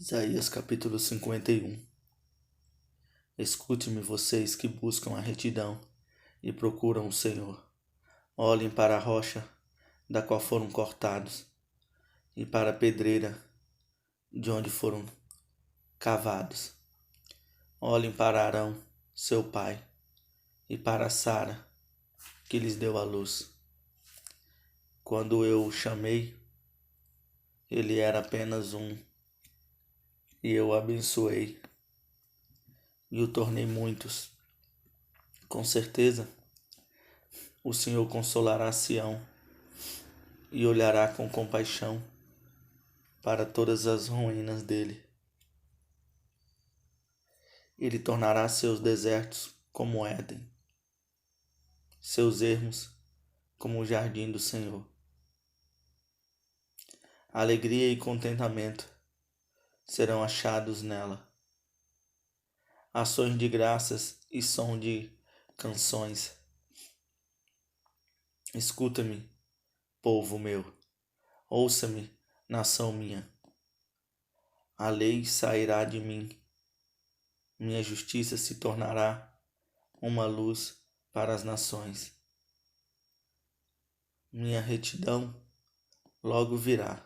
Isaías capítulo 51. Escute-me, vocês que buscam a retidão e procuram o Senhor. Olhem para a rocha da qual foram cortados e para a pedreira de onde foram cavados. Olhem para Arão, seu pai, e para Sara, que lhes deu a luz. Quando eu o chamei, ele era apenas um, e eu o abençoei e o tornei muitos. Com certeza, o Senhor consolará Sião e olhará com compaixão para todas as ruínas dele. Ele tornará seus desertos como Éden, seus ermos como o jardim do Senhor. Alegria e contentamento serão achados nela. Ações de graças e som de canções. Escuta-me, povo meu, ouça-me, nação minha. A lei sairá de mim, minha justiça se tornará uma luz para as nações. Minha retidão logo virá.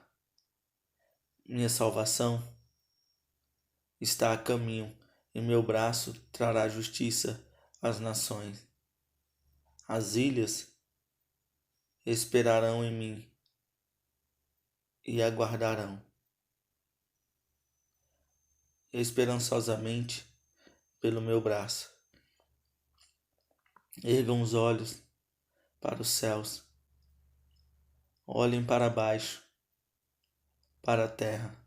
Minha salvação está a caminho, e meu braço trará justiça às nações. As ilhas esperarão em mim e aguardarão esperançosamente pelo meu braço. Ergam os olhos para os céus, olhem para baixo, para a terra.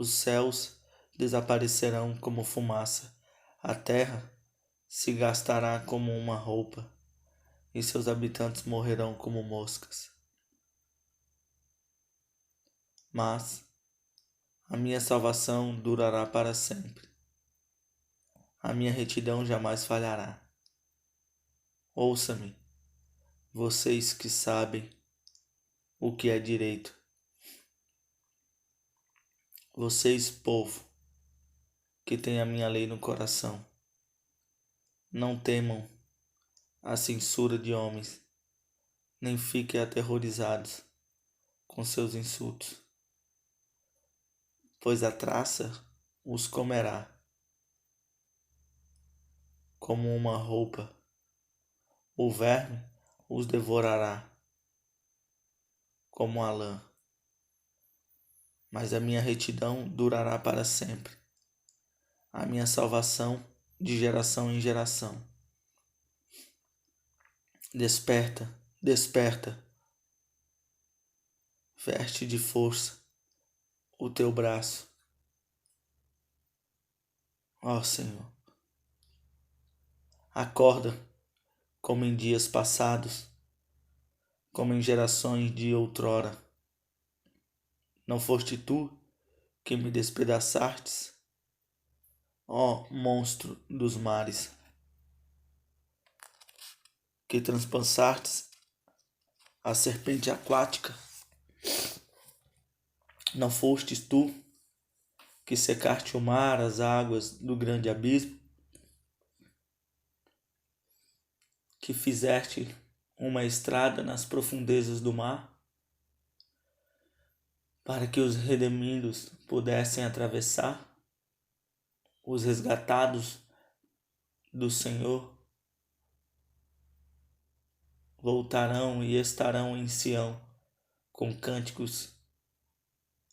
Os céus desaparecerão como fumaça, a terra se gastará como uma roupa, e seus habitantes morrerão como moscas. Mas a minha salvação durará para sempre. A minha retidão jamais falhará. Ouça-me, vocês que sabem o que é direito. Vocês, povo, que tem a minha lei no coração. Não temam a censura de homens, nem fiquem aterrorizados com seus insultos, pois a traça os comerá como uma roupa, o verme os devorará como a lã. Mas a minha retidão durará para sempre, a minha salvação de geração em geração. Desperta, desperta, veste de força o teu braço, ó Senhor. Acorda como em dias passados, como em gerações de outrora. Não foste tu que me despedaçastes, ó monstro dos mares, que transpassastes a serpente aquática? Não fostes tu que secaste o mar, as águas do grande abismo, que fizeste uma estrada nas profundezas do mar, para que os redimidos pudessem atravessar, os resgatados do Senhor voltarão e estarão em Sião com cânticos.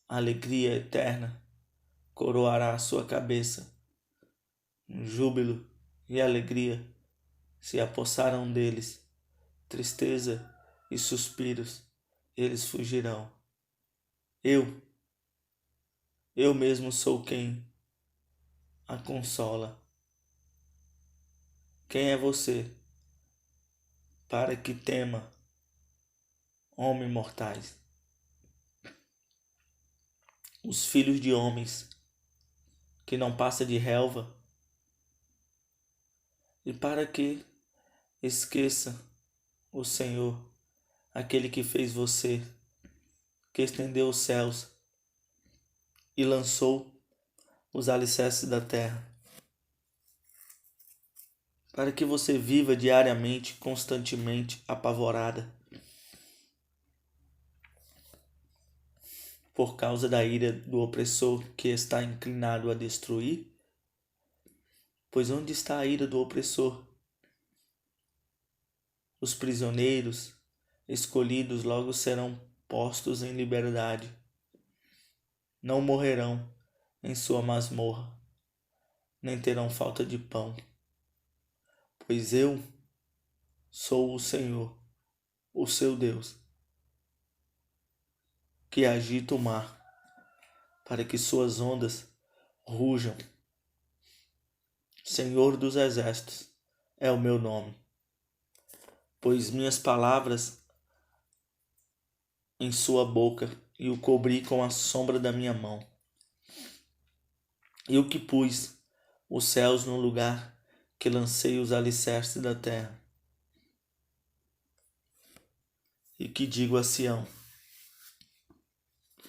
Alegria eterna coroará a sua cabeça. Júbilo e alegria se apossarão deles. Tristeza e suspiros eles fugirão. Eu mesmo sou quem a consola. Quem é você para que tema, homens mortais? Os filhos de homens que não passa de relva, e para que esqueça o Senhor, aquele que fez você, que estendeu os céus, e lançou os alicerces da terra, para que você viva diariamente, constantemente apavorada por causa da ira do opressor que está inclinado a destruir? Pois onde está a ira do opressor? Os prisioneiros escolhidos logo serão postos em liberdade. Não morrerão em sua masmorra, nem terão falta de pão. Pois eu sou o Senhor, o seu Deus, que agita o mar, para que suas ondas rujam. Senhor dos exércitos é o meu nome. Pois minhas palavras em sua boca e o cobri com a sombra da minha mão. E o que pus os céus no lugar que lancei os alicerces da terra. E que digo a Sião: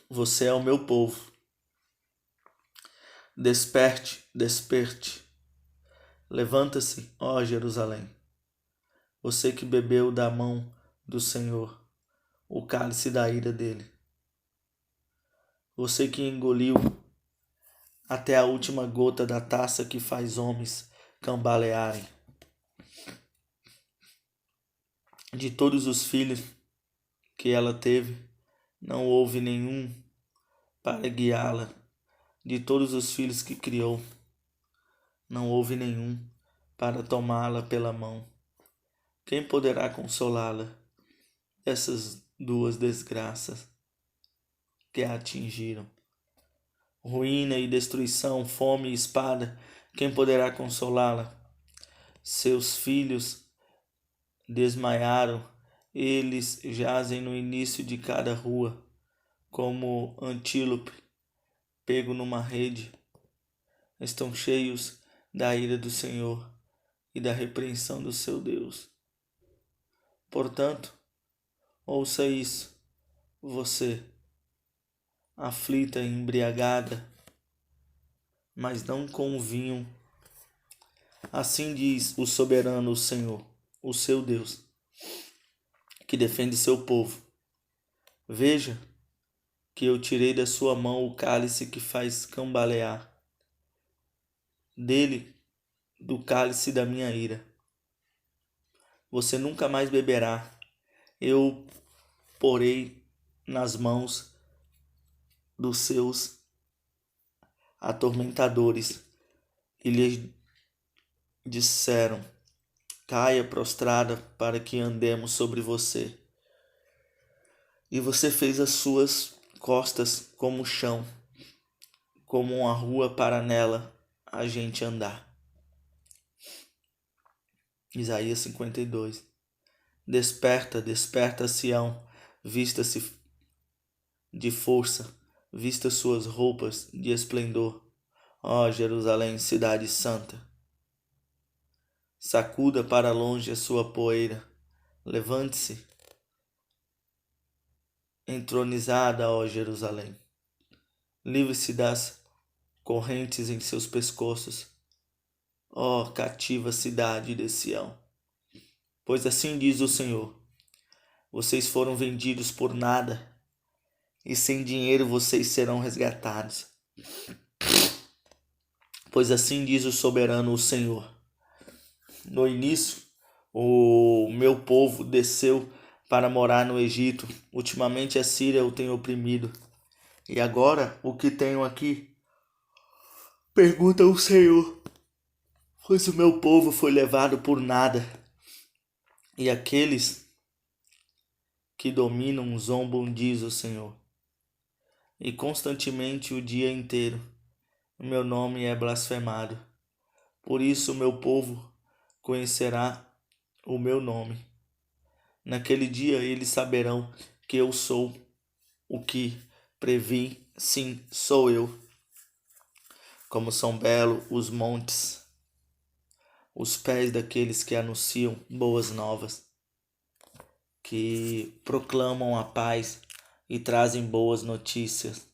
você é o meu povo. Desperte, desperte. Levanta-se, ó Jerusalém. Você que bebeu da mão do Senhor o cálice da ira dele. Você que engoliu até a última gota da taça que faz homens cambalearem. De todos os filhos que ela teve, não houve nenhum para guiá-la. De todos os filhos que criou, não houve nenhum para tomá-la pela mão. Quem poderá consolá-la dessas duas desgraças que a atingiram? Ruína e destruição, fome e espada, quem poderá consolá-la? Seus filhos desmaiaram, eles jazem no início de cada rua, como antílope pego numa rede. Estão cheios da ira do Senhor e da repreensão do seu Deus. Portanto, ouça isso, você, aflita e embriagada, mas não com vinho. Assim diz o soberano, o Senhor, o seu Deus, que defende seu povo. Veja que eu tirei da sua mão o cálice que faz cambalear, dele, do cálice da minha ira. Você nunca mais beberá. Eu porei nas mãos dos seus atormentadores e lhes disseram: caia prostrada para que andemos sobre você. E você fez as suas costas como o chão, como uma rua para nela a gente andar. Isaías 52. Desperta, desperta, Sião, vista-se de força, vista suas roupas de esplendor, ó Jerusalém, cidade santa. Sacuda para longe a sua poeira, levante-se, entronizada, ó Jerusalém. Livre-se das correntes em seus pescoços, ó cativa cidade de Sião. Pois assim diz o Senhor: vocês foram vendidos por nada, e sem dinheiro vocês serão resgatados. Pois assim diz o soberano, o Senhor: no início, o meu povo desceu para morar no Egito. Ultimamente a Síria o tem oprimido. E agora, o que tenho aqui? Pergunta o Senhor. Pois o meu povo foi levado por nada. E aqueles que dominam zombam, diz o Senhor. E constantemente o dia inteiro o meu nome é blasfemado. Por isso o meu povo conhecerá o meu nome. Naquele dia eles saberão que eu sou o que previ, sim, sou eu. Como são belos os montes, os pés daqueles que anunciam boas novas, que proclamam a paz e trazem boas notícias.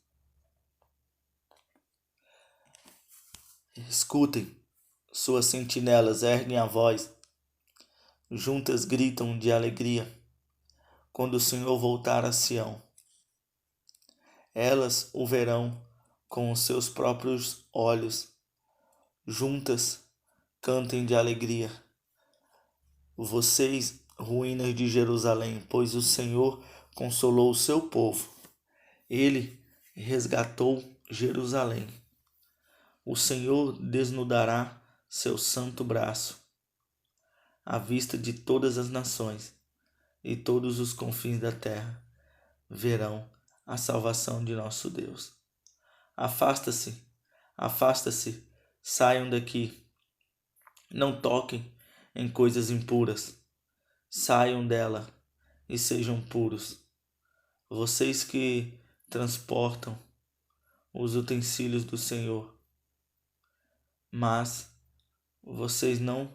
Escutem, suas sentinelas erguem a voz, juntas gritam de alegria quando o Senhor voltar a Sião. Elas o verão com os seus próprios olhos, juntas cantem de alegria. Vocês, ruínas de Jerusalém, pois o Senhor consolou o seu povo. Ele resgatou Jerusalém. O Senhor desnudará seu santo braço à vista de todas as nações, e todos os confins da terra verão a salvação de nosso Deus. Afasta-se, afasta-se, saiam daqui. Não toquem em coisas impuras. Saiam dela e sejam puros. Vocês que transportam os utensílios do Senhor, mas vocês não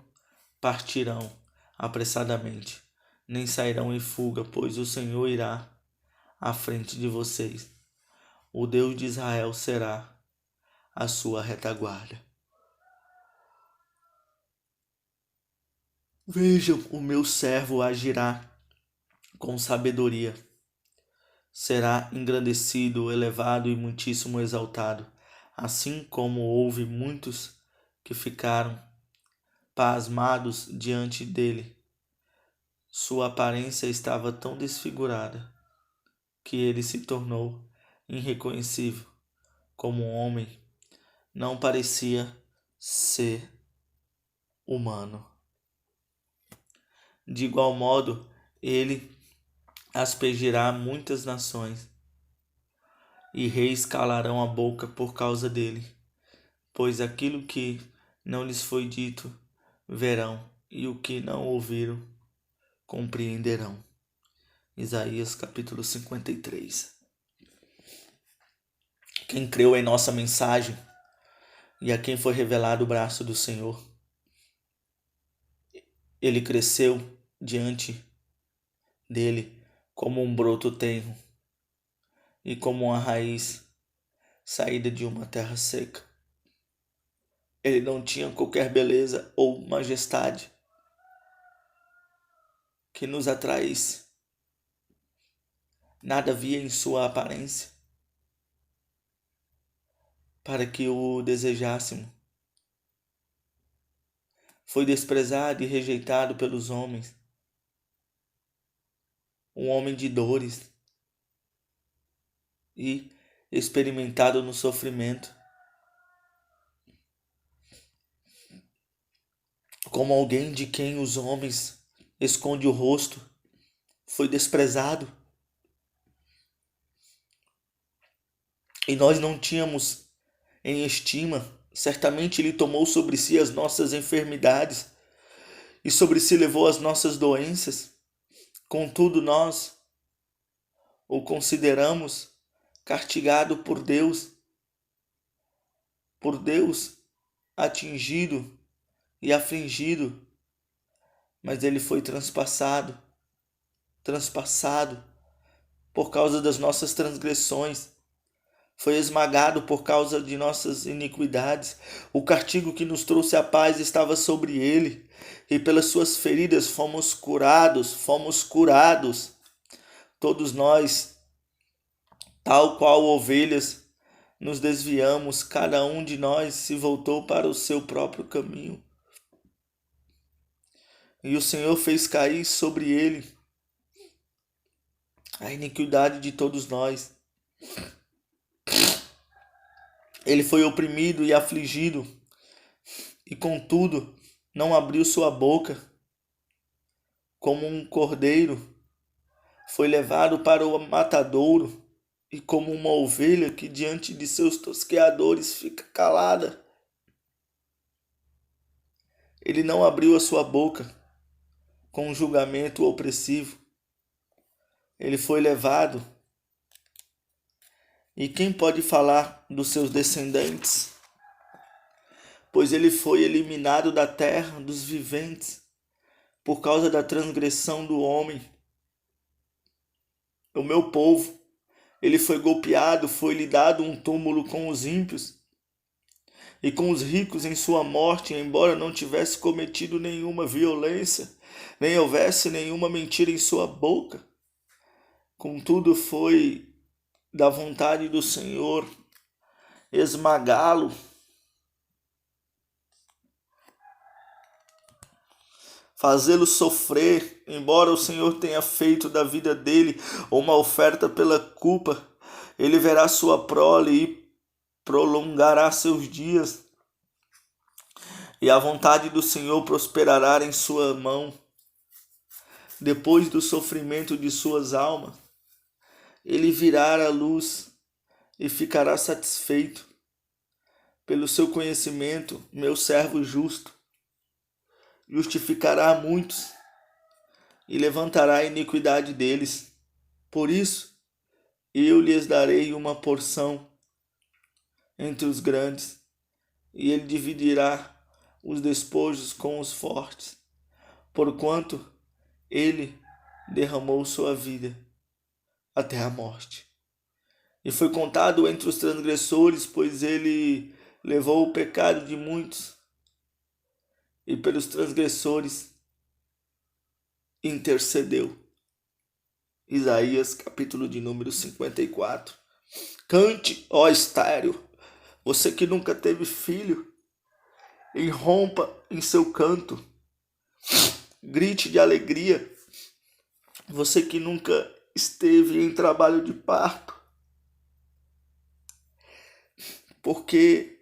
partirão apressadamente, nem sairão em fuga, pois o Senhor irá à frente de vocês. O Deus de Israel será a sua retaguarda. Vejam, o meu servo agirá com sabedoria. Será engrandecido, elevado e muitíssimo exaltado, assim como houve muitos que ficaram pasmados diante dele. Sua aparência estava tão desfigurada que ele se tornou irreconhecível. Como um homem, não parecia ser humano. De igual modo, ele aspergirá muitas nações, e reis calarão a boca por causa dele, pois aquilo que não lhes foi dito verão, e o que não ouviram compreenderão. Isaías capítulo 53. Quem creu em nossa mensagem e a quem foi revelado o braço do Senhor, ele cresceu diante dele como um broto tenro e como uma raiz saída de uma terra seca. Ele não tinha qualquer beleza ou majestade que nos atraísse. Nada havia em sua aparência para que o desejássemos. Foi desprezado e rejeitado pelos homens, um homem de dores e experimentado no sofrimento, como alguém de quem os homens escondem o rosto. Foi desprezado e nós não tínhamos em estima. Certamente ele tomou sobre si as nossas enfermidades e sobre si levou as nossas doenças. Contudo, nós o consideramos castigado por Deus atingido e afligido, mas ele foi transpassado por causa das nossas transgressões, foi esmagado por causa de nossas iniquidades. O castigo que nos trouxe a paz estava sobre ele, e pelas suas feridas fomos curados. Todos nós, tal qual ovelhas, nos desviamos, cada um de nós se voltou para o seu próprio caminho. E o Senhor fez cair sobre ele a iniquidade de todos nós. Ele foi oprimido e afligido, e contudo não abriu sua boca. Como um cordeiro foi levado para o matadouro, e como uma ovelha que diante de seus tosqueadores fica calada. Ele não abriu a sua boca com um julgamento opressivo. Ele foi levado. E quem pode falar dos seus descendentes? Pois ele foi eliminado da terra dos viventes por causa da transgressão do homem. O meu povo, ele foi golpeado, foi-lhe dado um túmulo com os ímpios. e com os ricos em sua morte, embora não tivesse cometido nenhuma violência, nem houvesse nenhuma mentira em sua boca. Contudo, foi da vontade do Senhor esmagá-lo, fazê-lo sofrer, embora o Senhor tenha feito da vida dele uma oferta pela culpa. Ele verá sua prole e prolongará seus dias, e a vontade do Senhor prosperará em sua mão. Depois do sofrimento de suas almas, ele virá à luz e ficará satisfeito. Pelo seu conhecimento, meu servo justo justificará muitos e levantará a iniquidade deles. Por isso, eu lhes darei uma porção entre os grandes, e ele dividirá os despojos com os fortes, porquanto ele derramou sua vida até a morte. E foi contado entre os transgressores, pois ele levou o pecado de muitos, e pelos transgressores intercedeu. Isaías, capítulo de número 54. Cante, ó estéreo, você que nunca teve filho, irrompa em seu canto. Grite de alegria, você que nunca esteve em trabalho de parto, porque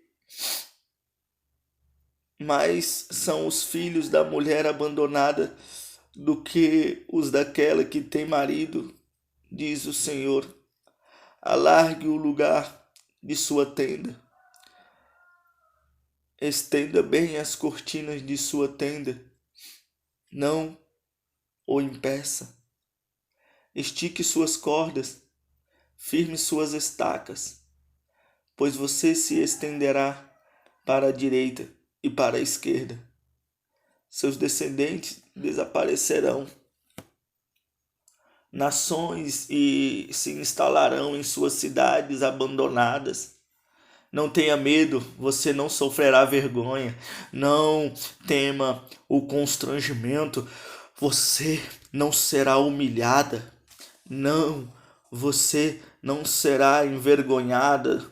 mais são os filhos da mulher abandonada do que os daquela que tem marido, diz o Senhor. Alargue o lugar de sua tenda, estenda bem as cortinas de sua tenda, não o impeça. Estique suas cordas, firme suas estacas, pois você se estenderá para a direita e para a esquerda. Seus descendentes desaparecerão. Nações e se instalarão em suas cidades abandonadas. Não tenha medo, você não sofrerá vergonha. Não tema o constrangimento, você não será humilhada. Não, você não será envergonhada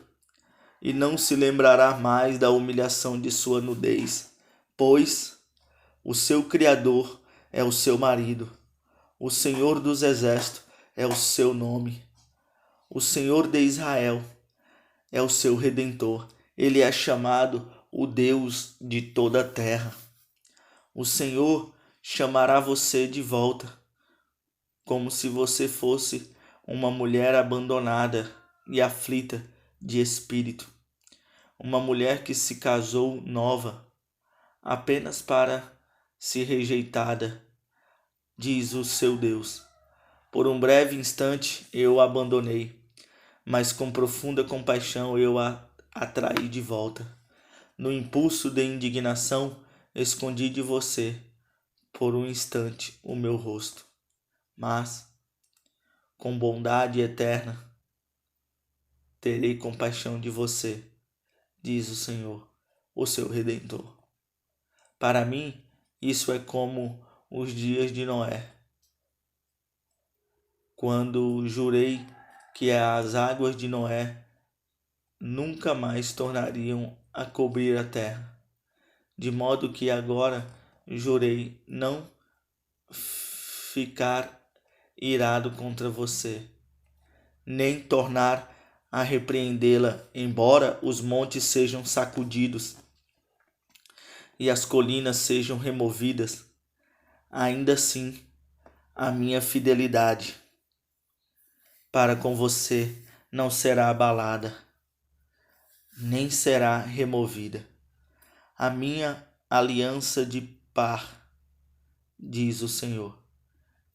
e não se lembrará mais da humilhação de sua nudez, pois o seu Criador é o seu marido, o Senhor dos Exércitos é o seu nome, o Senhor de Israel é o seu Redentor, ele é chamado o Deus de toda a terra. O Senhor chamará você de volta, como se você fosse uma mulher abandonada e aflita de espírito, uma mulher que se casou nova, apenas para ser rejeitada, diz o seu Deus. Por um breve instante eu a abandonei, mas com profunda compaixão eu a atraí de volta. No impulso de indignação, escondi de você, por um instante, o meu rosto. Mas, com bondade eterna, terei compaixão de você, diz o Senhor, o seu Redentor. Para mim, isso é como os dias de Noé, quando jurei que as águas de Noé nunca mais tornariam a cobrir a terra, de modo que agora jurei não ficar irado contra você, nem tornar a repreendê-la, embora os montes sejam sacudidos e as colinas sejam removidas, ainda assim a minha fidelidade para com você não será abalada, nem será removida. A minha aliança de par, diz o Senhor,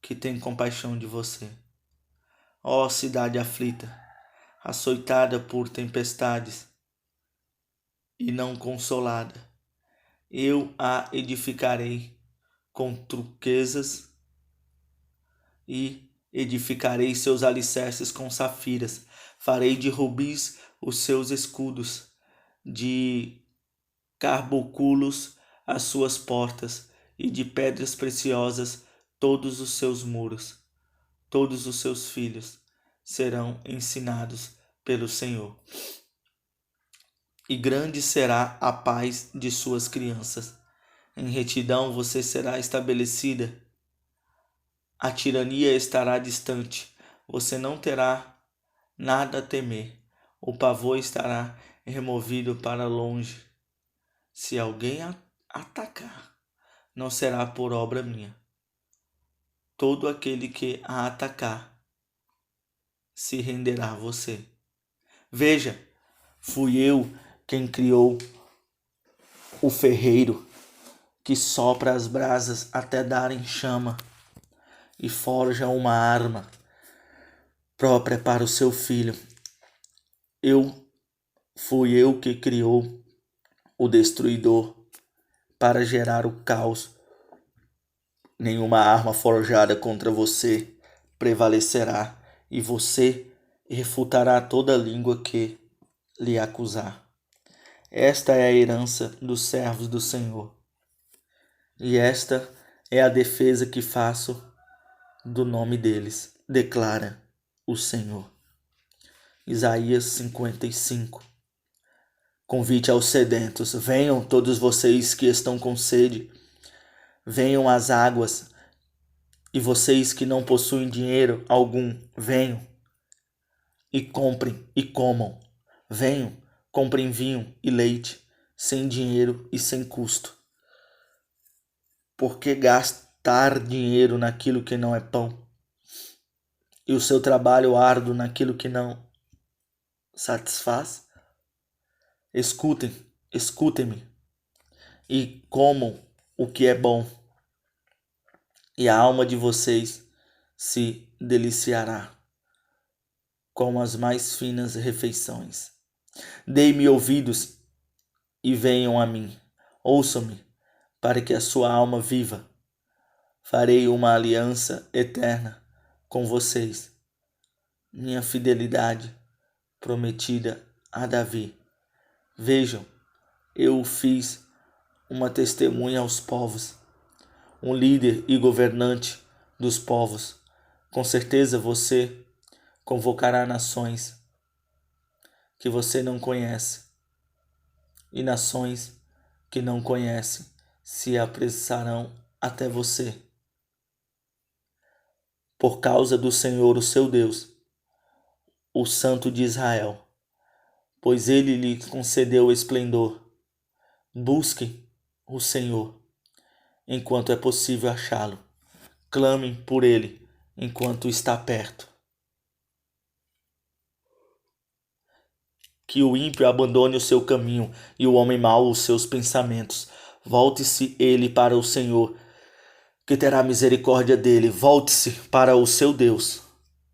que tem compaixão de você. Ó cidade aflita, açoitada por tempestades e não consolada, eu a edificarei com truquezas e edificarei seus alicerces com safiras, farei de rubis os seus escudos, de carboculos as suas portas, e de pedras preciosas todos os seus muros. Todos os seus filhos serão ensinados pelo Senhor, e grande será a paz de suas crianças. Em retidão você será estabelecida, a tirania estará distante, você não terá nada a temer, o pavor estará removido para longe. Se alguém atacar, não será por obra minha. Todo aquele que a atacar se renderá a você. Veja, fui eu quem criou o ferreiro, que sopra as brasas até darem chama e forja uma arma própria para o seu filho. Fui eu que criou o destruidor para gerar o caos. Nenhuma arma forjada contra você prevalecerá, e você refutará toda língua que lhe acusar. Esta é a herança dos servos do Senhor, e esta é a defesa que faço do nome deles, declara o Senhor. Isaías 55. Convite aos sedentos: venham todos vocês que estão com sede, venham às águas, e vocês que não possuem dinheiro algum, venham e comprem e comam. Venham, comprem vinho e leite, sem dinheiro e sem custo. Por que gastar dinheiro naquilo que não é pão, e o seu trabalho árduo naquilo que não satisfaz? Escutem-me e comam o que é bom, e a alma de vocês se deliciará com as mais finas refeições. Dei-me ouvidos e venham a mim. Ouçam-me, para que a sua alma viva. Farei uma aliança eterna com vocês, minha fidelidade prometida a Davi. Vejam, eu o fiz uma testemunha aos povos, um líder e governante dos povos. Com certeza você convocará nações que você não conhece, e nações que não conhecem se apressarão até você. Por causa do Senhor, o seu Deus, o Santo de Israel, pois ele lhe concedeu esplendor. Busquem o Senhor enquanto é possível achá-lo. Clamem por ele enquanto está perto. Que o ímpio abandone o seu caminho e o homem mau os seus pensamentos. Volte-se ele para o Senhor, que terá misericórdia dele. Volte-se para o seu Deus,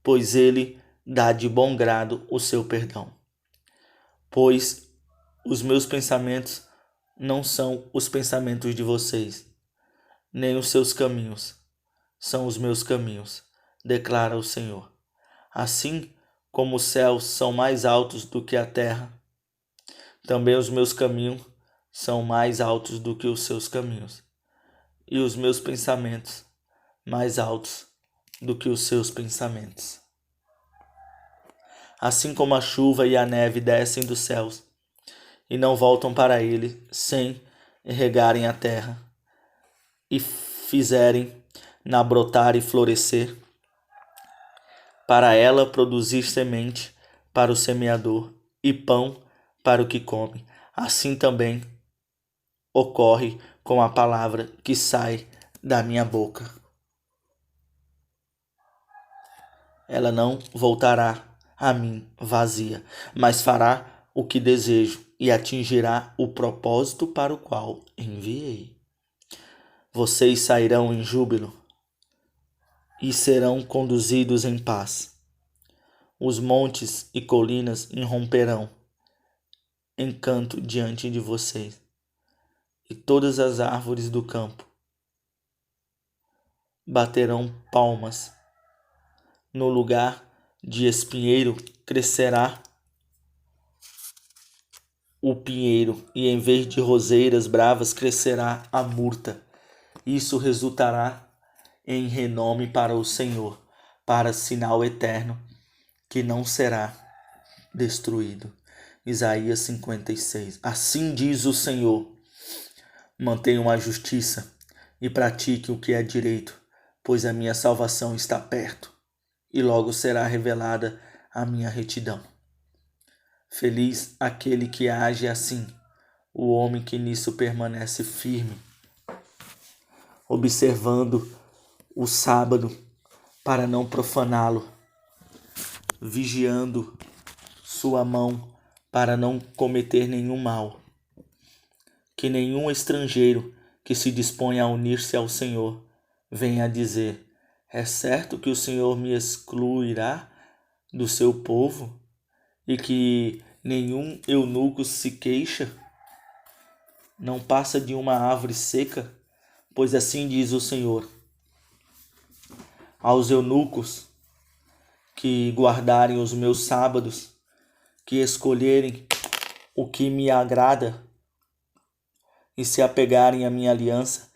pois ele dá de bom grado o seu perdão. Pois os meus pensamentos não são os pensamentos de vocês, nem os seus caminhos são os meus caminhos, declara o Senhor. Assim como os céus são mais altos do que a terra, também os meus caminhos são mais altos do que os seus caminhos, e os meus pensamentos mais altos do que os seus pensamentos. Assim como a chuva e a neve descem dos céus e não voltam para ele sem regarem a terra e fizerem-na brotar e florescer, para ela produzir semente para o semeador e pão para o que come, assim também ocorre com a palavra que sai da minha boca. Ela não voltará a mim vazia, mas fará o que desejo e atingirá o propósito para o qual enviei. Vocês sairão em júbilo e serão conduzidos em paz. Os montes e colinas irromperão em canto diante de vocês, e todas as árvores do campo baterão palmas. No lugar de espinheiro crescerá o pinheiro, e em vez de roseiras bravas crescerá a murta. Isso resultará em renome para o Senhor, para sinal eterno que não será destruído. Isaías 56. Assim diz o Senhor: mantenham a justiça e pratique o que é direito, pois a minha salvação está perto, e logo será revelada a minha retidão. Feliz aquele que age assim, o homem que nisso permanece firme, observando o sábado para não profaná-lo, vigiando sua mão para não cometer nenhum mal. Que nenhum estrangeiro que se disponha a unir-se ao Senhor venha a dizer: é certo que o Senhor me excluirá do seu povo? E que nenhum eunuco se queixa, não passa de uma árvore seca? Pois assim diz o Senhor: aos eunucos que guardarem os meus sábados, que escolherem o que me agrada e se apegarem à minha aliança,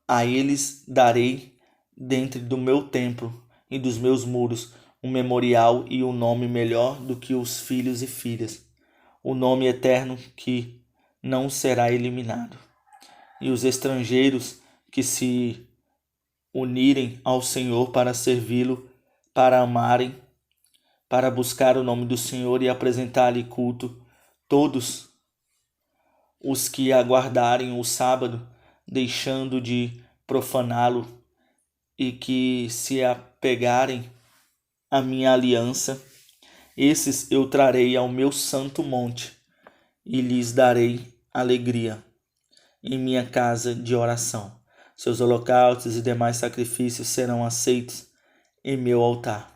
a eles darei, dentro do meu templo e dos meus muros, um memorial e um nome melhor do que os filhos e filhas, o nome eterno que não será eliminado. E os estrangeiros que se unirem ao Senhor para servi-lo, para amarem, para buscar o nome do Senhor e apresentar-lhe culto, todos os que aguardarem o sábado, deixando de profaná-lo, e que se apegarem à minha aliança, esses eu trarei ao meu santo monte e lhes darei alegria em minha casa de oração. Seus holocaustos e demais sacrifícios serão aceitos em meu altar,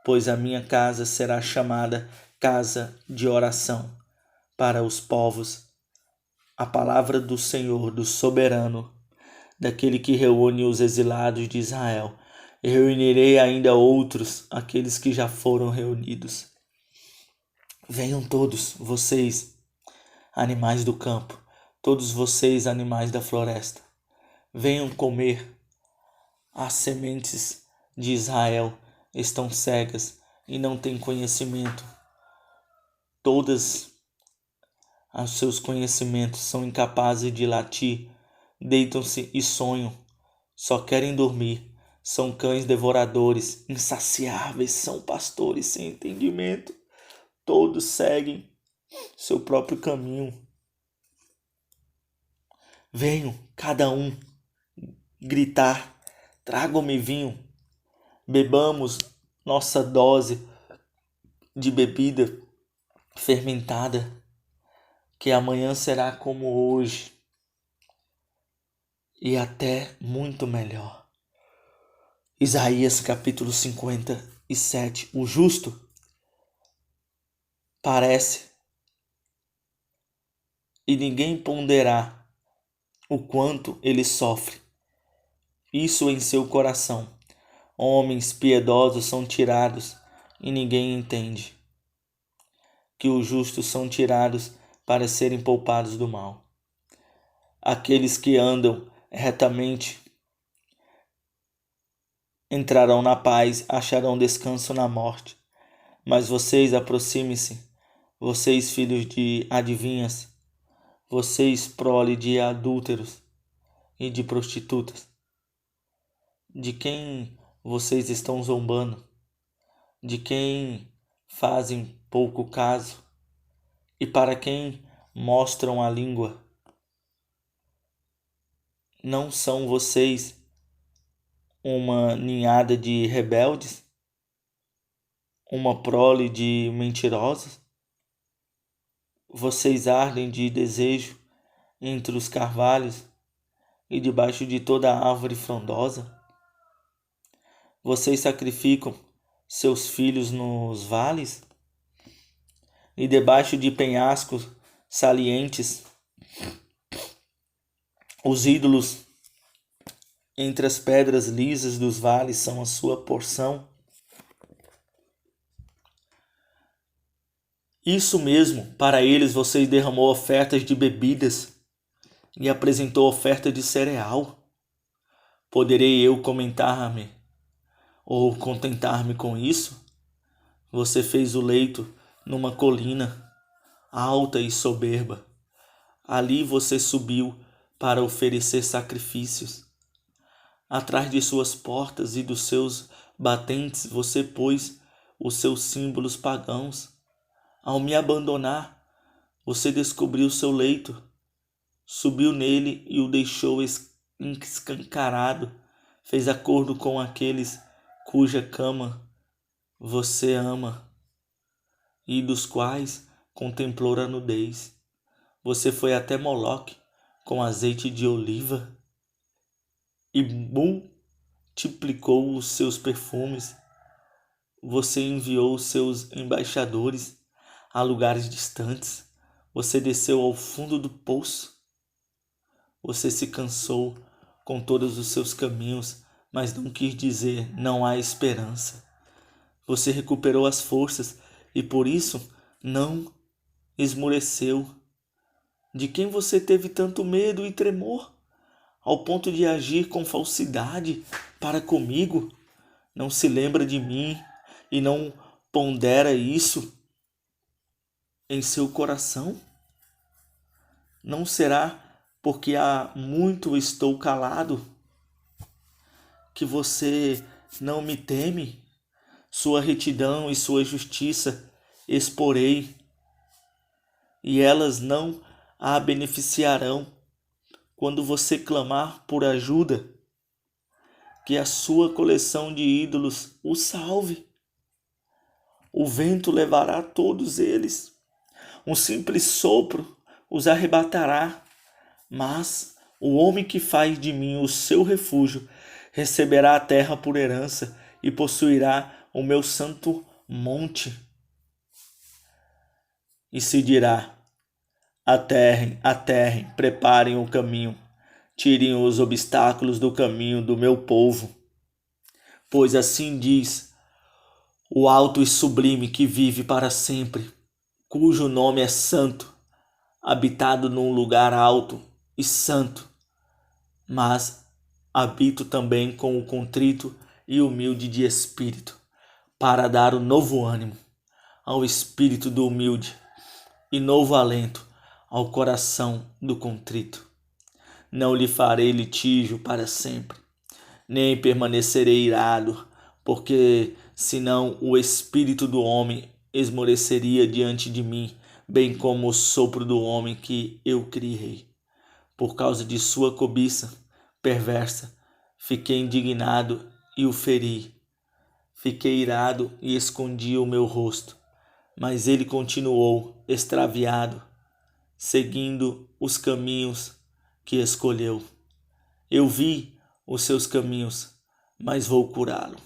pois a minha casa será chamada casa de oração para os povos. A palavra do Senhor, do soberano, daquele que reúne os exilados de Israel. E reunirei ainda outros, aqueles que já foram reunidos. Venham todos vocês, animais do campo, todos vocês, animais da floresta. Venham comer. As sementes de Israel estão cegas e não têm conhecimento. Todas os seus conhecimentos são incapazes de latir, deitam-se e sonham, só querem dormir. São cães devoradores, insaciáveis, são pastores sem entendimento. Todos seguem seu próprio caminho. Venham, cada um, gritar: tragam-me vinho, bebamos nossa dose de bebida fermentada, que amanhã será como hoje e até muito melhor. Isaías capítulo 57. O justo parece e ninguém ponderará o quanto ele sofre. Isso em seu coração. Homens piedosos são tirados e ninguém entende que os justos são tirados para serem poupados do mal. Aqueles que andam retamente entrarão na paz, acharão descanso na morte. Mas vocês aproximem-se, vocês filhos de adivinhas, vocês prole de adúlteros e de prostitutas. De quem vocês estão zombando? De quem fazem pouco caso? E para quem mostram a língua? Não são vocês uma ninhada de rebeldes? Uma prole de mentirosos? Vocês ardem de desejo entre os carvalhos e debaixo de toda árvore frondosa? Vocês sacrificam seus filhos nos vales e debaixo de penhascos salientes. Os ídolos entre as pedras lisas dos vales são a sua porção. Isso mesmo, para eles você derramou ofertas de bebidas e apresentou oferta de cereal. Poderei eu comentar-me ou contentar-me com isso? Você fez o leito numa colina alta e soberba. Ali você subiu para oferecer sacrifícios. Atrás de suas portas e dos seus batentes você pôs os seus símbolos pagãos. Ao me abandonar, você descobriu seu leito, subiu nele e o deixou escancarado. Fez acordo com aqueles cuja cama você ama e dos quais contemplou a nudez. Você foi até Moloque com azeite de oliva e multiplicou os seus perfumes. Você enviou os seus embaixadores a lugares distantes. Você desceu ao fundo do poço. Você se cansou com todos os seus caminhos, mas não quis dizer não há esperança. Você recuperou as forças e por isso não esmoreceu. De quem você teve tanto medo e tremor, ao ponto de agir com falsidade para comigo? Não se lembra de mim e não pondera isso em seu coração? Não será porque há muito estou calado que você não me teme? Sua retidão e sua justiça exporei, e elas não a beneficiarão quando você clamar por ajuda. Que a sua coleção de ídolos o salve. O vento levará todos eles. Um simples sopro os arrebatará. Mas o homem que faz de mim o seu refúgio receberá a terra por herança e possuirá o meu santo monte. E se dirá: aterrem, preparem o caminho, tirem os obstáculos do caminho do meu povo. Pois assim diz o alto e sublime que vive para sempre, cujo nome é santo, habitado num lugar alto e santo, mas habito também com o contrito e humilde de espírito, para dar o novo ânimo ao espírito do humilde e novo alento ao coração do contrito. Não lhe farei litígio para sempre, nem permanecerei irado, porque senão o espírito do homem esmoreceria diante de mim, bem como o sopro do homem que eu criei. Por causa de sua cobiça perversa, fiquei indignado e o feri. Fiquei irado e escondi o meu rosto, mas ele continuou extraviado, seguindo os caminhos que escolheu. Eu vi os seus caminhos, mas vou curá-lo.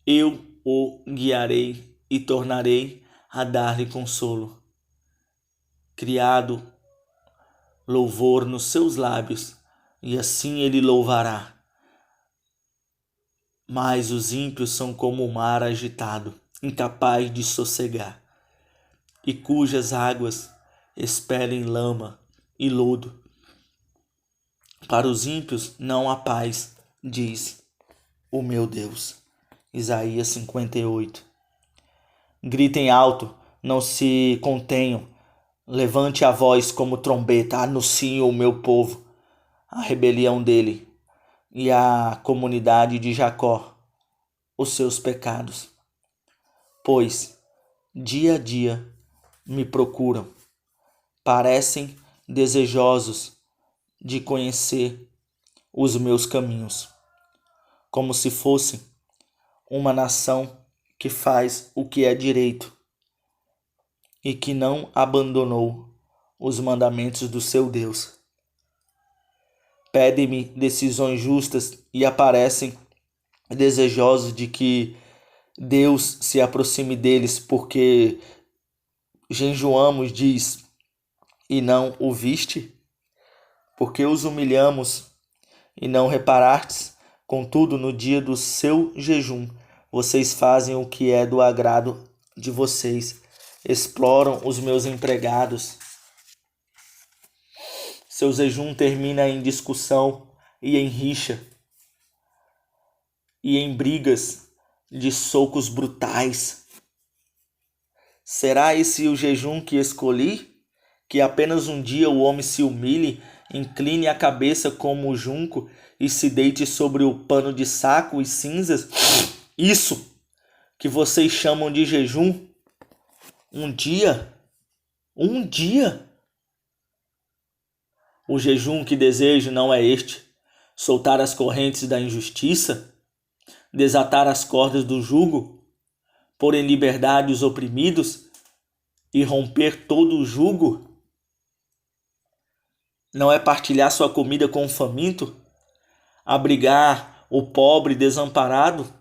Eu o guiarei e tornarei a dar-lhe consolo. Criado louvor nos seus lábios, e assim ele louvará. Mas os ímpios são como o mar agitado, incapaz de sossegar, e cujas águas expelem lama e lodo. Para os ímpios não há paz, diz o meu Deus. Isaías 58. Gritem alto, não se contenham. Levante a voz como trombeta, anunciem o meu povo, a rebelião dele e a comunidade de Jacó, os seus pecados. Pois, dia a dia, me procuram, parecem desejosos de conhecer os meus caminhos, como se fossem uma nação que faz o que é direito e que não abandonou os mandamentos do seu Deus. Pedem-me decisões justas e aparecem desejosos de que Deus se aproxime deles, porque jejuamos, diz, e não o viste? Porque os humilhamos e não reparastes? Contudo, no dia do seu jejum, vocês fazem o que é do agrado de vocês exploram os meus empregados. Seu jejum termina em discussão e em rixa, e em brigas de socos brutais. Será esse o jejum que escolhi? Que apenas um dia o homem se humilhe, incline a cabeça como o junco e se deite sobre o pano de saco e cinzas? Isso que vocês chamam de jejum? Um dia? Um dia? O jejum que desejo não é este: soltar as correntes da injustiça, desatar as cordas do jugo, pôr em liberdade os oprimidos e romper todo o jugo? Não é partilhar sua comida com o faminto, abrigar o pobre desamparado,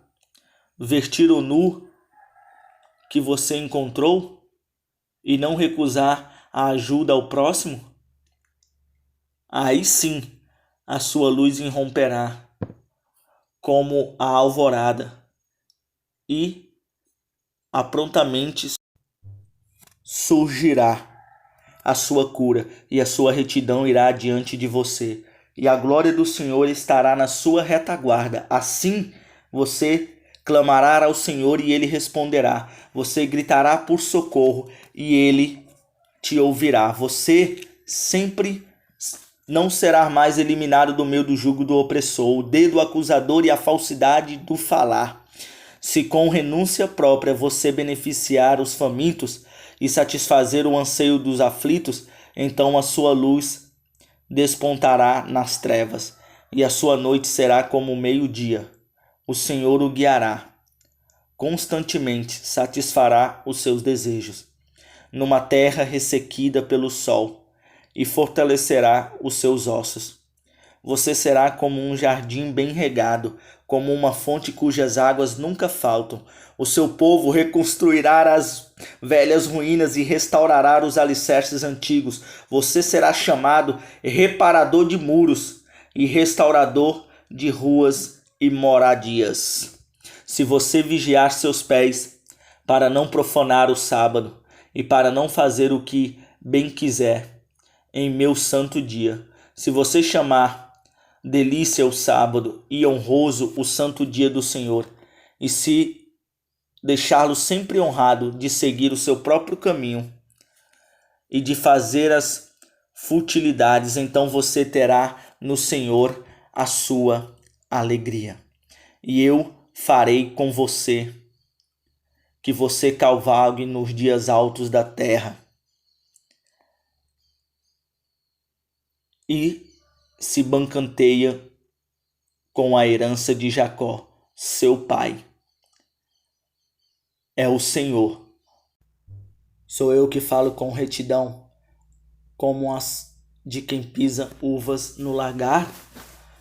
vestir o nu que você encontrou e não recusar a ajuda ao próximo? Aí sim a sua luz irromperá como a alvorada e prontamente surgirá a sua cura, e a sua retidão irá diante de você, e a glória do Senhor estará na sua retaguarda. Assim você clamará ao Senhor e ele responderá. Você gritará por socorro e ele te ouvirá. Você sempre não será mais eliminado do meio do jugo do opressor, o dedo acusador e a falsidade do falar. Se com renúncia própria você beneficiar os famintos e satisfazer o anseio dos aflitos, então a sua luz despontará nas trevas, e a sua noite será como o meio-dia. O Senhor o guiará, constantemente satisfará os seus desejos, numa terra ressequida pelo sol, e fortalecerá os seus ossos. Você será como um jardim bem regado, como uma fonte cujas águas nunca faltam. O seu povo reconstruirá as velhas ruínas e restaurará os alicerces antigos. Você será chamado reparador de muros e restaurador de ruas e moradias. Se você vigiar seus pés para não profanar o sábado e para não fazer o que bem quiser em meu santo dia, se você chamar delícia o sábado e honroso o santo dia do Senhor, e se deixá-lo sempre honrado de seguir o seu próprio caminho e de fazer as futilidades, então você terá no Senhor a sua alegria. E eu farei com você que você cavalgue nos dias altos da terra e se banqueteia com a herança de Jacó, seu pai. É o Senhor. Sou eu que falo com retidão, como as de quem pisa uvas no largar.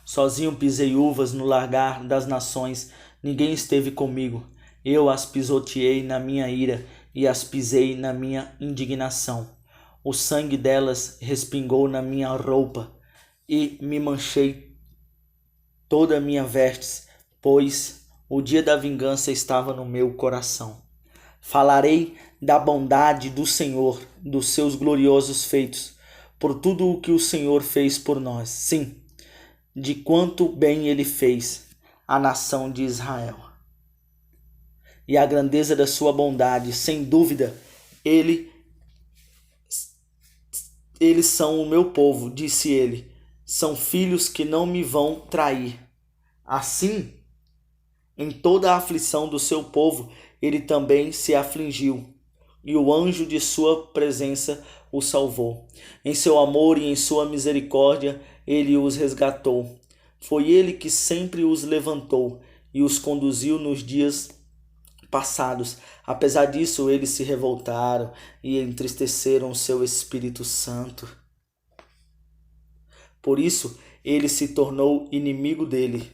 Sozinho pisei uvas no largar das nações, ninguém esteve comigo. Eu as pisoteei na minha ira e as pisei na minha indignação. O sangue delas respingou na minha roupa e me manchei toda a minha vestes, pois o dia da vingança estava no meu coração. Falarei da bondade do Senhor, dos seus gloriosos feitos, por tudo o que o Senhor fez por nós. Sim, de quanto bem ele fez à nação de Israel. E a grandeza da sua bondade, sem dúvida, eles são o meu povo, disse ele. São filhos que não me vão trair. Assim, em toda a aflição do seu povo, ele também se afligiu, e o anjo de sua presença o salvou. Em seu amor e em sua misericórdia, ele os resgatou. Foi ele que sempre os levantou e os conduziu nos dias passados. Apesar disso, eles se revoltaram e entristeceram o seu Espírito Santo. Por isso, ele se tornou inimigo dele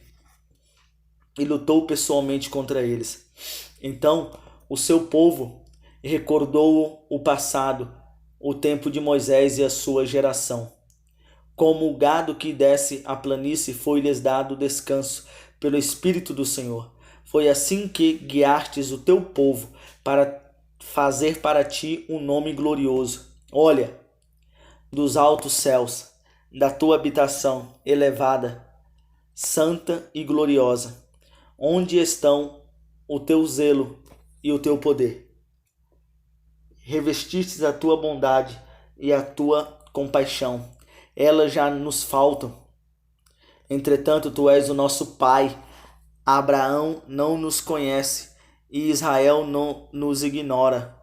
e lutou pessoalmente contra eles. Então, o seu povo recordou o passado, o tempo de Moisés e a sua geração. Como o gado que desce a planície, foi-lhes dado descanso pelo Espírito do Senhor. Foi assim que guiastes o teu povo para fazer para ti um nome glorioso. Olha, dos altos céus, da tua habitação elevada, santa e gloriosa, onde estão o teu zelo e o teu poder. Revestistes a tua bondade e a tua compaixão. Elas já nos faltam. Entretanto, tu és o nosso Pai. Abraão não nos conhece e Israel não nos ignora.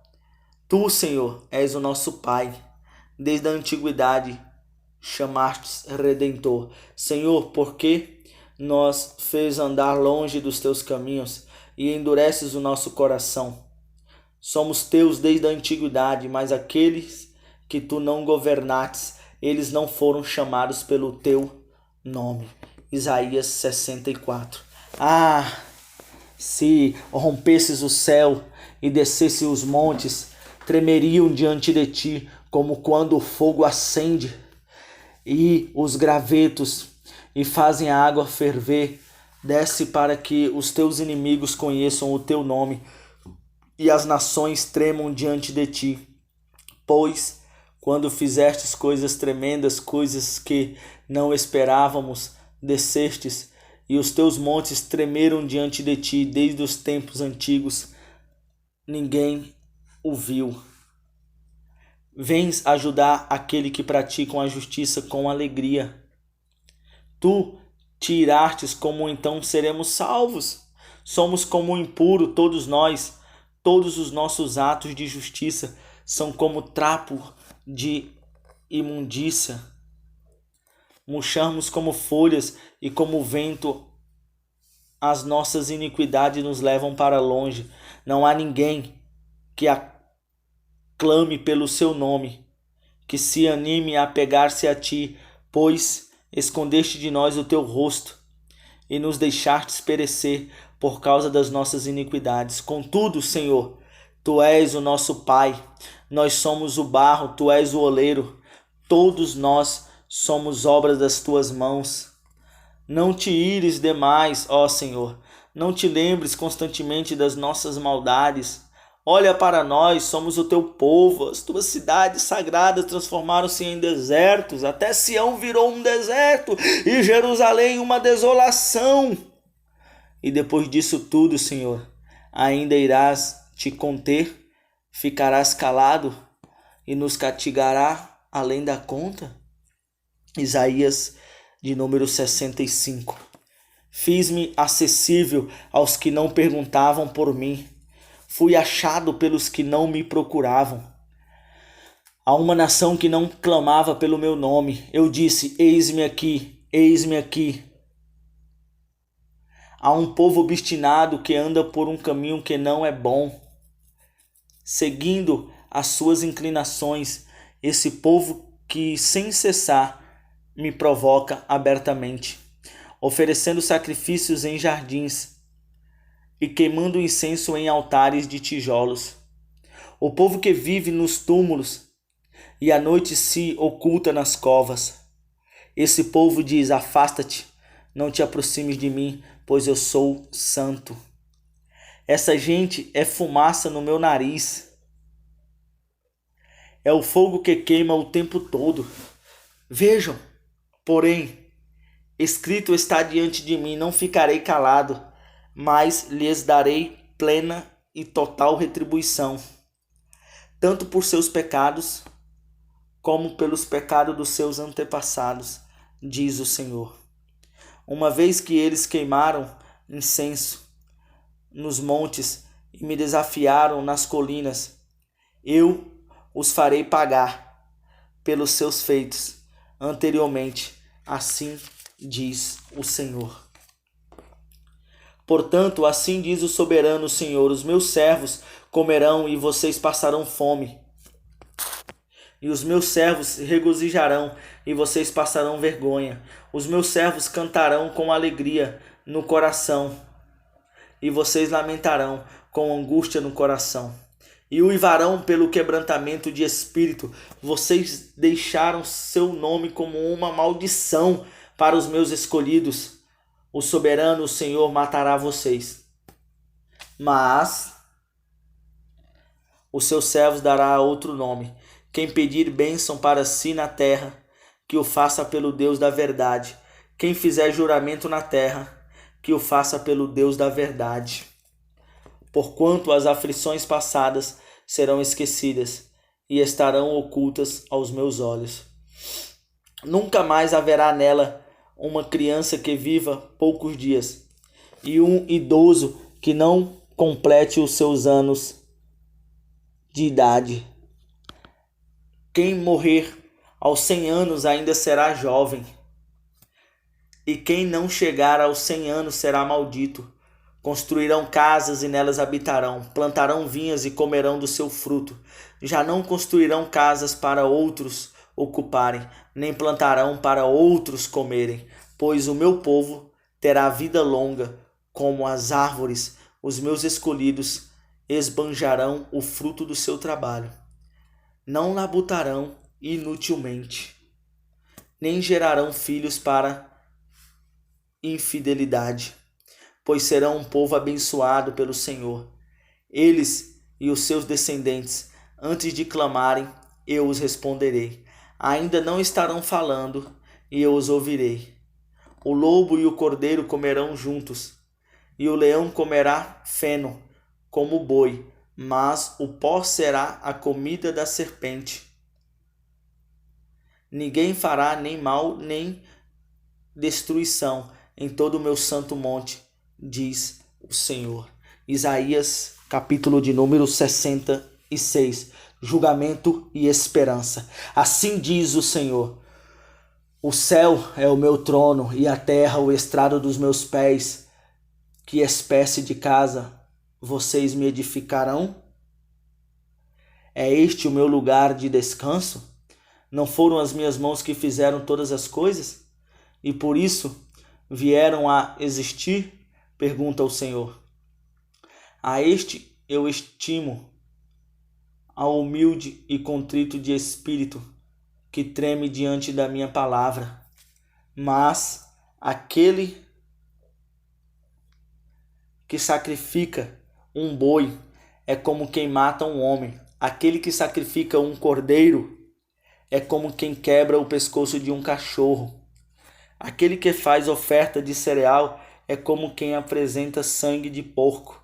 Tu, Senhor, és o nosso Pai. Desde a antiguidade chamastes Redentor. Senhor, por que nos fez andar longe dos teus caminhos e endureces o nosso coração? Somos teus desde a antiguidade, mas aqueles que tu não governastes, eles não foram chamados pelo teu nome. Isaías 64. Ah, se rompesses o céu e descesse os montes, tremeriam diante de ti, como quando o fogo acende e os gravetos e fazem a água ferver. Desce para que os teus inimigos conheçam o teu nome e as nações tremam diante de ti. Pois, quando fizestes coisas tremendas, coisas que não esperávamos, descestes, e os teus montes tremeram diante de ti desde os tempos antigos. Ninguém o viu. Vens ajudar aquele que praticam a justiça com alegria. Tu te irastes, como então seremos salvos? Somos como o impuro, todos nós. Todos os nossos atos de justiça são como trapo de imundícia. Murchamos como folhas e como vento as nossas iniquidades nos levam para longe. Não há ninguém que aclame pelo seu nome, que se anime a pegar-se a ti, pois escondeste de nós o teu rosto e nos deixastes perecer por causa das nossas iniquidades. Contudo, Senhor, tu és o nosso Pai, nós somos o barro, tu és o oleiro, todos nós somos obras das tuas mãos. Não te ires demais, ó Senhor, não te lembres constantemente das nossas maldades. Olha para nós, somos o teu povo, as tuas cidades sagradas transformaram-se em desertos, até Sião virou um deserto e Jerusalém uma desolação. E depois disso tudo, Senhor, ainda irás te conter, ficarás calado e nos castigará além da conta? Isaías de número 65. Fiz-me acessível aos que não perguntavam por mim. Fui achado pelos que não me procuravam. A uma nação que não clamava pelo meu nome, eu disse: eis-me aqui, eis-me aqui. Há um povo obstinado que anda por um caminho que não é bom, seguindo as suas inclinações, esse povo que sem cessar me provoca abertamente, oferecendo sacrifícios em jardins e queimando incenso em altares de tijolos. O povo que vive nos túmulos e à noite se oculta nas covas. Esse povo diz: afasta-te, não te aproximes de mim, pois eu sou santo. Essa gente é fumaça no meu nariz. É o fogo que queima o tempo todo. Vejam, porém, escrito está diante de mim: não ficarei calado, mas lhes darei plena e total retribuição, tanto por seus pecados, como pelos pecados dos seus antepassados, diz o Senhor. Uma vez que eles queimaram incenso nos montes e me desafiaram nas colinas, eu os farei pagar pelos seus feitos anteriormente, assim diz o Senhor. Portanto, assim diz o soberano Senhor: os meus servos comerão e vocês passarão fome, e os meus servos se regozijarão e vocês passarão vergonha. Os meus servos cantarão com alegria no coração e vocês lamentarão com angústia no coração. E uivarão pelo quebrantamento de espírito. Vocês deixaram seu nome como uma maldição para os meus escolhidos. O soberano, o Senhor, matará vocês. Mas Os seus servos dará outro nome. Quem pedir bênção para si na terra, que o faça pelo Deus da verdade. Quem fizer juramento na terra, que o faça pelo Deus da verdade. Porquanto as aflições passadas serão esquecidas e estarão ocultas aos meus olhos. Nunca mais haverá nela uma criança que viva poucos dias, e um idoso que não complete os seus anos de idade. Quem morrer aos 100 anos ainda será jovem, e quem não chegar aos 100 anos será maldito. Construirão casas e nelas habitarão, plantarão vinhas e comerão do seu fruto. Já não construirão casas para outros ocuparem, nem plantarão para outros comerem, pois o meu povo terá vida longa como as árvores. Os meus escolhidos esbanjarão o fruto do seu trabalho. Não labutarão inutilmente, nem gerarão filhos para infidelidade, pois serão um povo abençoado pelo Senhor. Eles e os seus descendentes, antes de clamarem, eu os responderei. Ainda não estarão falando, e eu os ouvirei. O lobo e o cordeiro comerão juntos, e o leão comerá feno, como o boi, mas o pó será a comida da serpente. Ninguém fará nem mal, nem destruição em todo o meu santo monte, diz o Senhor. Isaías, capítulo de número 66. Julgamento e esperança. Assim diz o Senhor: o céu é o meu trono e a terra o estrado dos meus pés. Que espécie de casa vocês me edificarão? É este o meu lugar de descanso? Não foram as minhas mãos que fizeram todas as coisas? E por isso vieram a existir? Pergunta o Senhor. A este eu estimo, ao humilde e contrito de espírito, que treme diante da minha palavra. Mas aquele que sacrifica um boi é como quem mata um homem. Aquele que sacrifica um cordeiro é como quem quebra o pescoço de um cachorro. Aquele que faz oferta de cereal é como quem apresenta sangue de porco.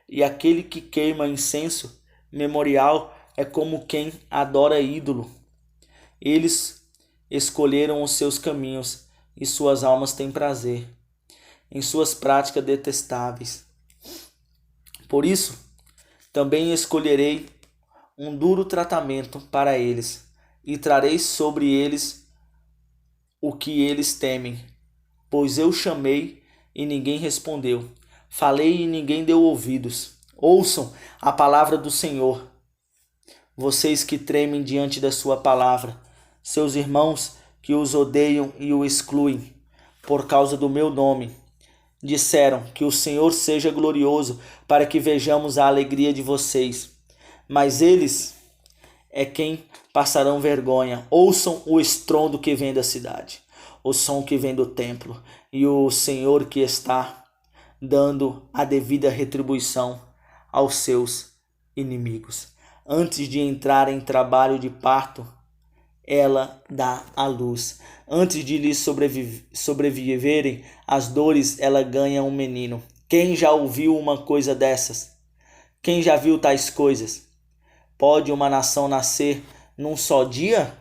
E aquele que queima incenso memorial é como quem adora ídolo. Eles escolheram os seus caminhos e suas almas têm prazer em suas práticas detestáveis. Por isso, também escolherei um duro tratamento para eles e trarei sobre eles o que eles temem. Pois eu chamei e ninguém respondeu, falei e ninguém deu ouvidos. Ouçam a palavra do Senhor, vocês que tremem diante da sua palavra, seus irmãos que os odeiam e o excluem por causa do meu nome. Disseram que o Senhor seja glorioso para que vejamos a alegria de vocês. Mas eles é quem passarão vergonha. Ouçam o estrondo que vem da cidade, o som que vem do templo, e o Senhor que está dando a devida retribuição aos seus inimigos. Antes de entrar em trabalho de parto, ela dá à luz. Antes de lhes sobreviverem as dores, ela ganha um menino. Quem já ouviu uma coisa dessas? Quem já viu tais coisas? Pode uma nação nascer num só dia?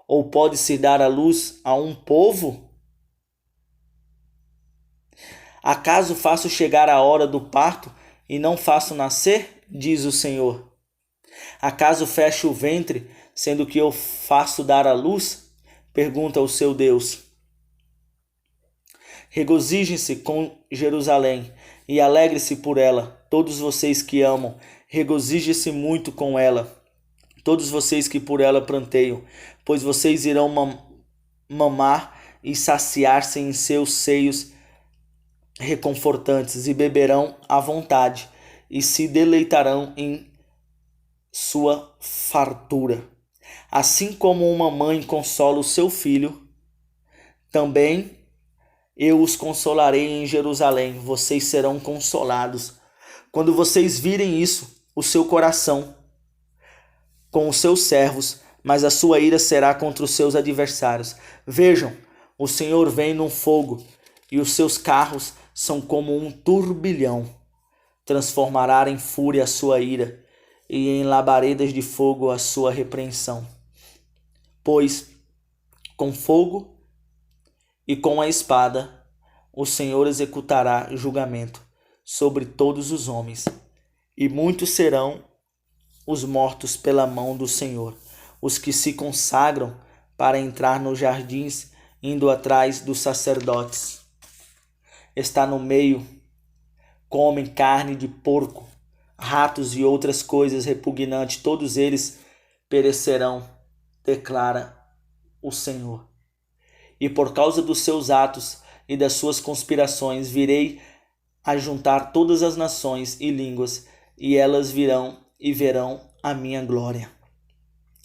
Ou pode-se dar à luz a um povo? Acaso faço chegar a hora do parto e não faço nascer? Diz o Senhor. Acaso fecho o ventre, sendo que eu faço dar à luz? Pergunta o seu Deus. Regozijem-se com Jerusalém e alegre-se por ela, todos vocês que amam. Regozijem-se muito com ela, todos vocês que por ela pranteiam, pois vocês irão mamar e saciar-se em seus seios reconfortantes, e beberão à vontade, e se deleitarão em sua fartura. Assim como uma mãe consola o seu filho, também eu os consolarei em Jerusalém. Vocês serão consolados, Quando vocês virem isso, o seu coração com os seus servos, mas a sua ira será contra os seus adversários. Vejam, o Senhor vem num fogo, e os seus carros são como um turbilhão. Transformará em fúria a sua ira, e em labaredas de fogo a sua repreensão. Pois, com fogo e com a espada, o Senhor executará julgamento sobre todos os homens, e muitos serão os mortos pela mão do Senhor, os que se consagram para entrar nos jardins, indo atrás dos sacerdotes. Está no meio, comem carne de porco, ratos e outras coisas repugnantes, todos eles perecerão, declara o Senhor. E por causa dos seus atos e das suas conspirações, virei a juntar todas as nações e línguas, e elas virão e verão a minha glória.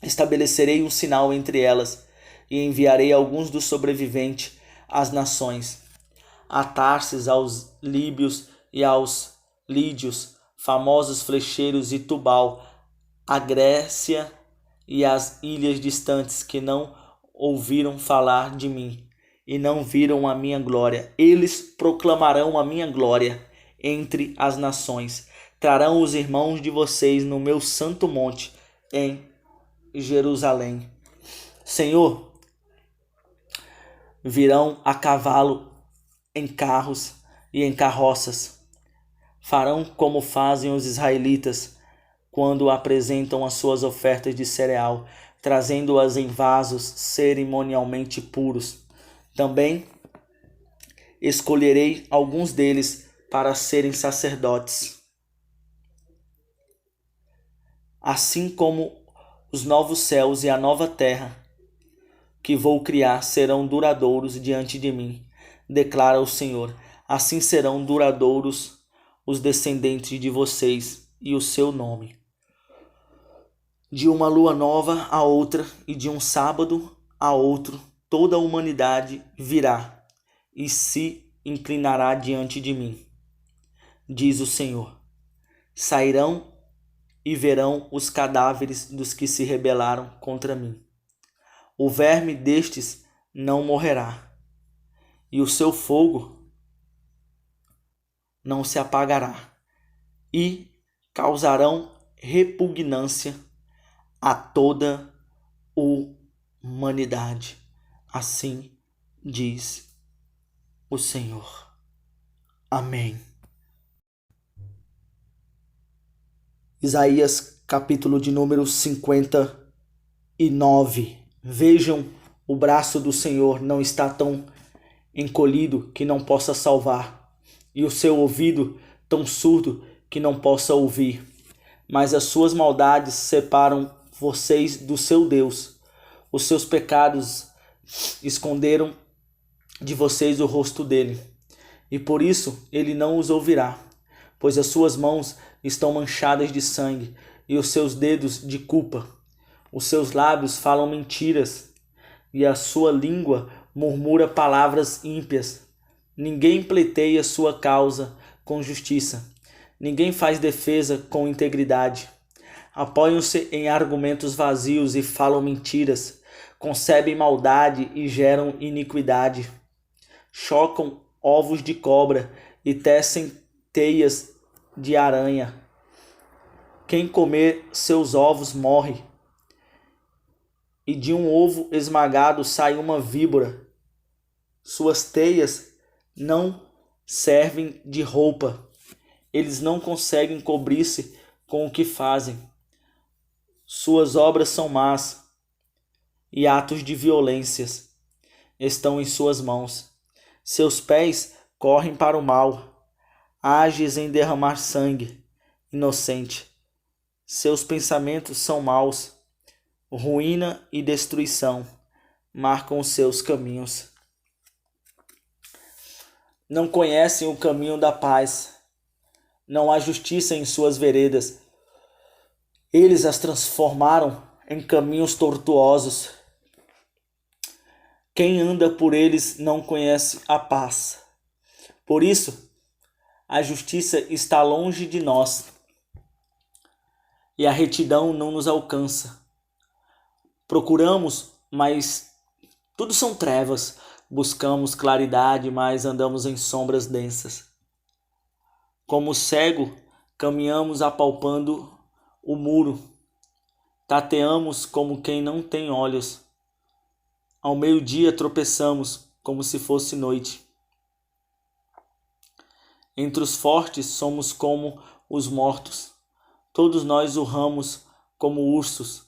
Estabelecerei um sinal entre elas, e enviarei alguns dos sobreviventes às nações, a Tarsis, aos líbios e aos lídios, famosos flecheiros, e Tubal, a Grécia e as ilhas distantes, que não ouviram falar de mim e não viram a minha glória. Eles proclamarão a minha glória entre as nações. Trarão os irmãos de vocês no meu santo monte em Jerusalém. Senhor, virão a cavalo, em carros e em carroças. Farão como fazem os israelitas quando apresentam as suas ofertas de cereal, trazendo-as em vasos cerimonialmente puros. Também escolherei alguns deles para serem sacerdotes. Assim como os novos céus e a nova terra que vou criar serão duradouros diante de mim, declara o Senhor. Assim serão duradouros os descendentes de vocês e o seu nome. De uma lua nova a outra e de um sábado a outro, toda a humanidade virá e se inclinará diante de mim, diz o Senhor. Sairão e verão os cadáveres dos que se rebelaram contra mim. O verme destes não morrerá, e o seu fogo não se apagará, e causarão repugnância a toda a humanidade. Assim diz o Senhor. Amém. Isaías, capítulo de número 59. Vejam, o braço do Senhor não está tão encolhido que não possa salvar, e o seu ouvido tão surdo que não possa ouvir. Mas as suas maldades separam vocês do seu Deus. Os seus pecados esconderam de vocês o rosto dele, e por isso ele não os ouvirá, pois as suas mãos estão manchadas de sangue e os seus dedos de culpa. Os seus lábios falam mentiras e a sua língua murmura palavras ímpias. Ninguém pleiteia sua causa com justiça. Ninguém faz defesa com integridade. Apoiam-se em argumentos vazios e falam mentiras. Concebem maldade e geram iniquidade. Chocam ovos de cobra e tecem teias de aranha. Quem comer seus ovos morre, e de um ovo esmagado sai uma víbora. Suas teias não servem de roupa. Eles não conseguem cobrir-se com o que fazem. Suas obras são más, e atos de violências estão em suas mãos. Seus pés correm para o mal, ágeis em derramar sangue inocente. Seus pensamentos são maus, ruína e destruição marcam os seus caminhos. Não conhecem o caminho da paz, não há justiça em suas veredas. Eles as transformaram em caminhos tortuosos. Quem anda por eles não conhece a paz. Por isso, a justiça está longe de nós e a retidão não nos alcança. Procuramos, mas tudo são trevas. Buscamos claridade, mas andamos em sombras densas. Como cego, caminhamos apalpando o muro. Tateamos como quem não tem olhos. Ao meio-dia tropeçamos como se fosse noite. Entre os fortes somos como os mortos. Todos nós urramos como ursos,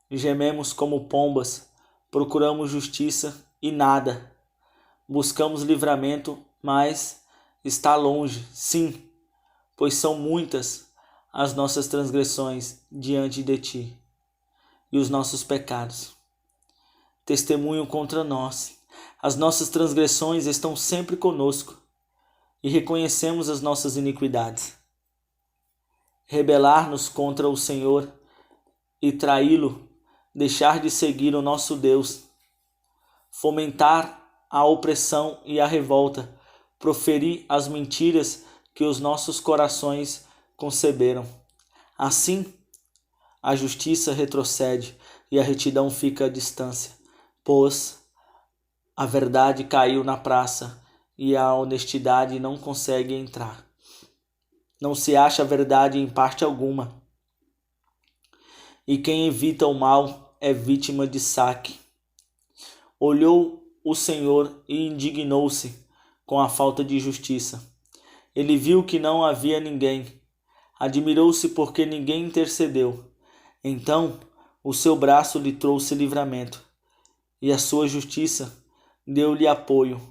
gememos como pombas, procuramos justiça e nada. Buscamos livramento, mas está longe, sim, pois são muitas as nossas transgressões diante de ti e os nossos pecados testemunham contra nós. As nossas transgressões estão sempre conosco e reconhecemos as nossas iniquidades. Rebelar-nos contra o Senhor e traí-lo, deixar de seguir o nosso Deus, fomentar a opressão e a revolta, proferir as mentiras que os nossos corações conceberam. Assim, a justiça retrocede e a retidão fica à distância, pois a verdade caiu na praça e a honestidade não consegue entrar. Não se acha a verdade em parte alguma, e quem evita o mal é vítima de saque. Olhou o Senhor e indignou-se com a falta de justiça. Ele viu que não havia ninguém. Admirou-se porque ninguém intercedeu. Então o seu braço lhe trouxe livramento, e a sua justiça deu-lhe apoio.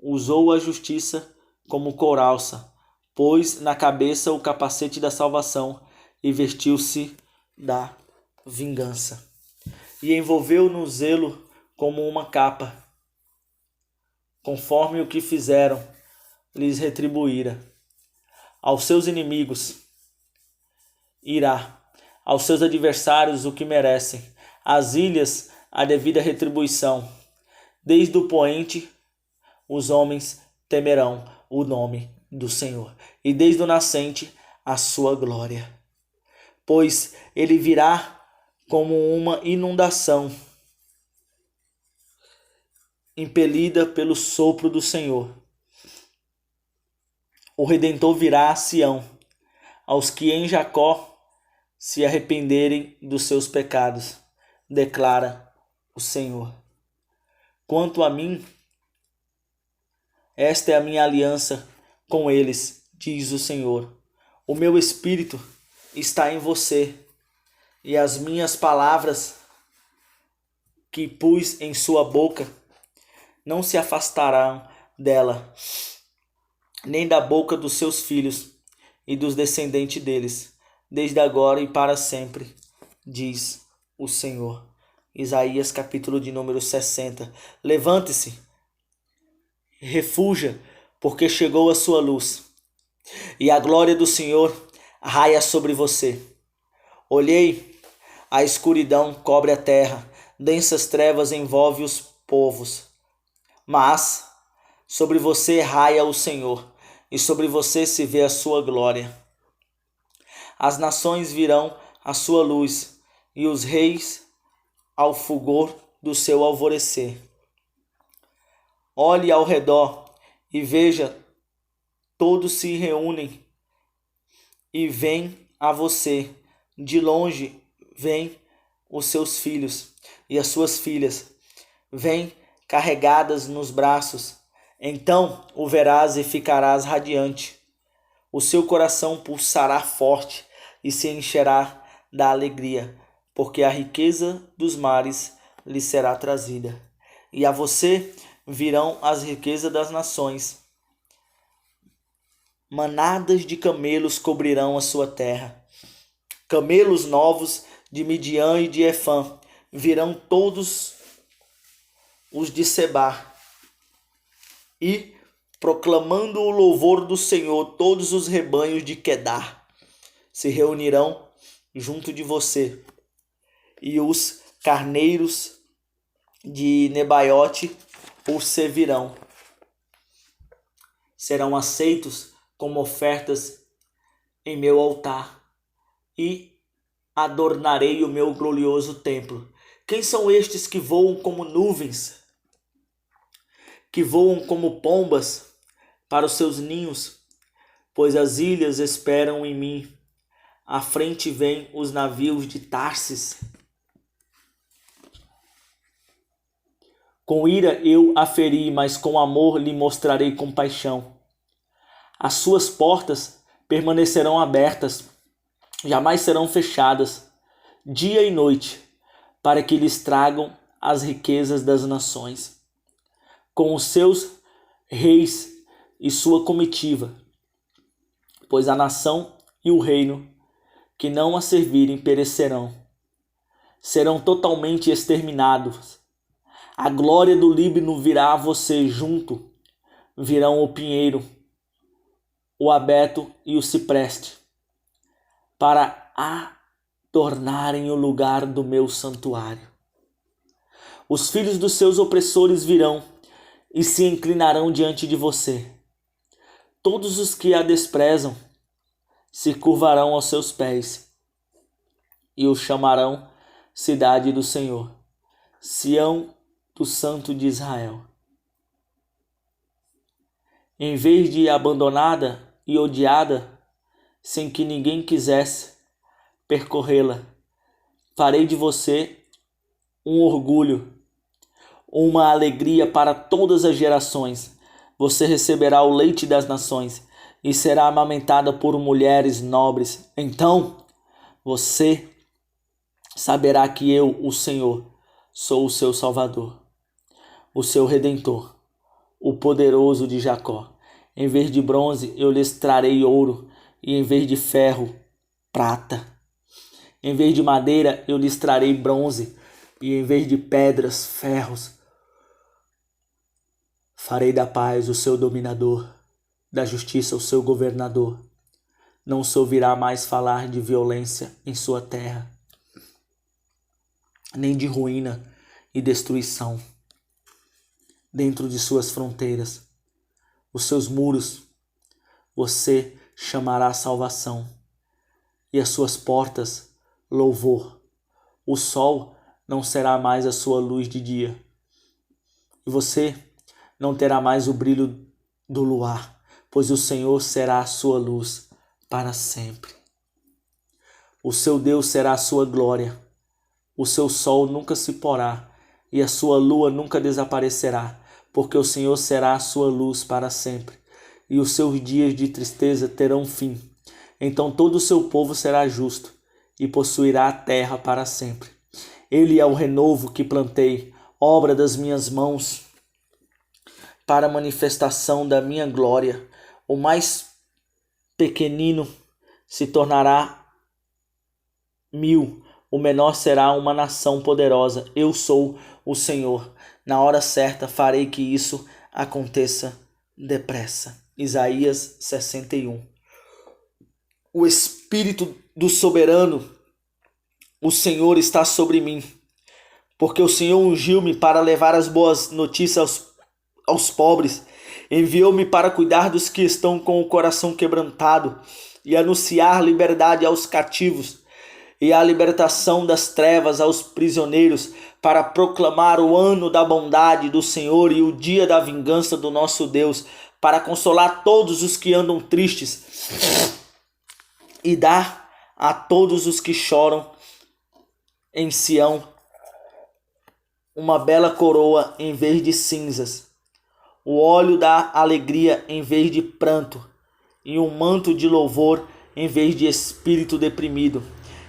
Usou a justiça como couraça, pôs na cabeça o capacete da salvação e vestiu-se da vingança. E envolveu no zelo como uma capa. Conforme o que fizeram, lhes retribuíra. Aos seus inimigos irá, aos seus adversários o que merecem. Às ilhas a devida retribuição. Desde o poente os homens temerão o nome do Senhor, e desde o nascente a sua glória. Pois ele virá como uma inundação, impelida pelo sopro do Senhor. O Redentor virá a Sião, aos que em Jacó se arrependerem dos seus pecados, declara o Senhor. Quanto a mim, esta é a minha aliança com eles, diz o Senhor. O meu espírito está em você, e as minhas palavras que pus em sua boca não se afastarão dela, nem da boca dos seus filhos e dos descendentes deles, desde agora e para sempre, diz o Senhor. Isaías capítulo de número 60. Levante-se, refuja, porque chegou a sua luz, e a glória do Senhor raia sobre você. Olhei, a escuridão cobre a terra, densas trevas envolve os povos. Mas sobre você raia o Senhor, e sobre você se vê a sua glória. As nações virão à sua luz, e os reis ao fulgor do seu alvorecer. Olhe ao redor e veja, todos se reúnem e vêm a você. De longe vêm os seus filhos e as suas filhas, vêm carregadas nos braços. Então o verás e ficarás radiante. O seu coração pulsará forte e se encherá da alegria, porque a riqueza dos mares lhe será trazida. E a você virão as riquezas das nações. Manadas de camelos cobrirão a sua terra. Camelos novos de Midian e de Efã virão todos os de Sebá. E, proclamando o louvor do Senhor, todos os rebanhos de Quedar se reunirão junto de você. E os carneiros de Nebaiote por servirão. Serão aceitos como ofertas em meu altar e adornarei o meu glorioso templo. Quem são estes que voam como nuvens, que voam como pombas para os seus ninhos? Pois as ilhas esperam em mim. À frente vêm os navios de Tarsis. Com ira eu a feri, mas com amor lhe mostrarei compaixão. As suas portas permanecerão abertas, jamais serão fechadas, dia e noite, para que lhes tragam as riquezas das nações, com os seus reis e sua comitiva, pois a nação e o reino que não a servirem perecerão, serão totalmente exterminados. A glória do Líbano virá a você junto, virão o pinheiro, o abeto e o cipreste, para adornarem o lugar do meu santuário. Os filhos dos seus opressores virão e se inclinarão diante de você. Todos os que a desprezam se curvarão aos seus pés e o chamarão cidade do Senhor, Sião do Santo de Israel. Em vez de abandonada e odiada, sem que ninguém quisesse percorrê-la, farei de você um orgulho, uma alegria para todas as gerações. Você receberá o leite das nações e será amamentada por mulheres nobres. Então você saberá que eu, o Senhor, sou o seu Salvador, o seu Redentor, o poderoso de Jacó. Em vez de bronze eu lhes trarei ouro, e em vez de ferro, prata. Em vez de madeira eu lhes trarei bronze, e em vez de pedras, ferros. Farei da paz o seu dominador, da justiça o seu governador. Não se ouvirá mais falar de violência em sua terra, nem de ruína e destruição dentro de suas fronteiras. Os seus muros você chamará salvação, e as suas portas louvor. O sol não será mais a sua luz de dia, e você não terá mais o brilho do luar, pois o Senhor será a sua luz para sempre. O seu Deus será a sua glória. O seu sol nunca se porá, e a sua lua nunca desaparecerá, porque o Senhor será a sua luz para sempre, e os seus dias de tristeza terão fim. Então todo o seu povo será justo, e possuirá a terra para sempre. Ele é o renovo que plantei, obra das minhas mãos, para a manifestação da minha glória. O mais pequenino se tornará 1000, o menor será uma nação poderosa. Eu sou o Senhor. Na hora certa farei que isso aconteça depressa. Isaías 61. O Espírito do Soberano, o Senhor, está sobre mim, porque o Senhor ungiu-me para levar as boas notícias aos pobres. Enviou-me para cuidar dos que estão com o coração quebrantado e anunciar liberdade aos cativos e a libertação das trevas aos prisioneiros, para proclamar o ano da bondade do Senhor e o dia da vingança do nosso Deus, para consolar todos os que andam tristes e dar a todos os que choram em Sião uma bela coroa em vez de cinzas, o óleo da alegria em vez de pranto, e um manto de louvor em vez de espírito deprimido.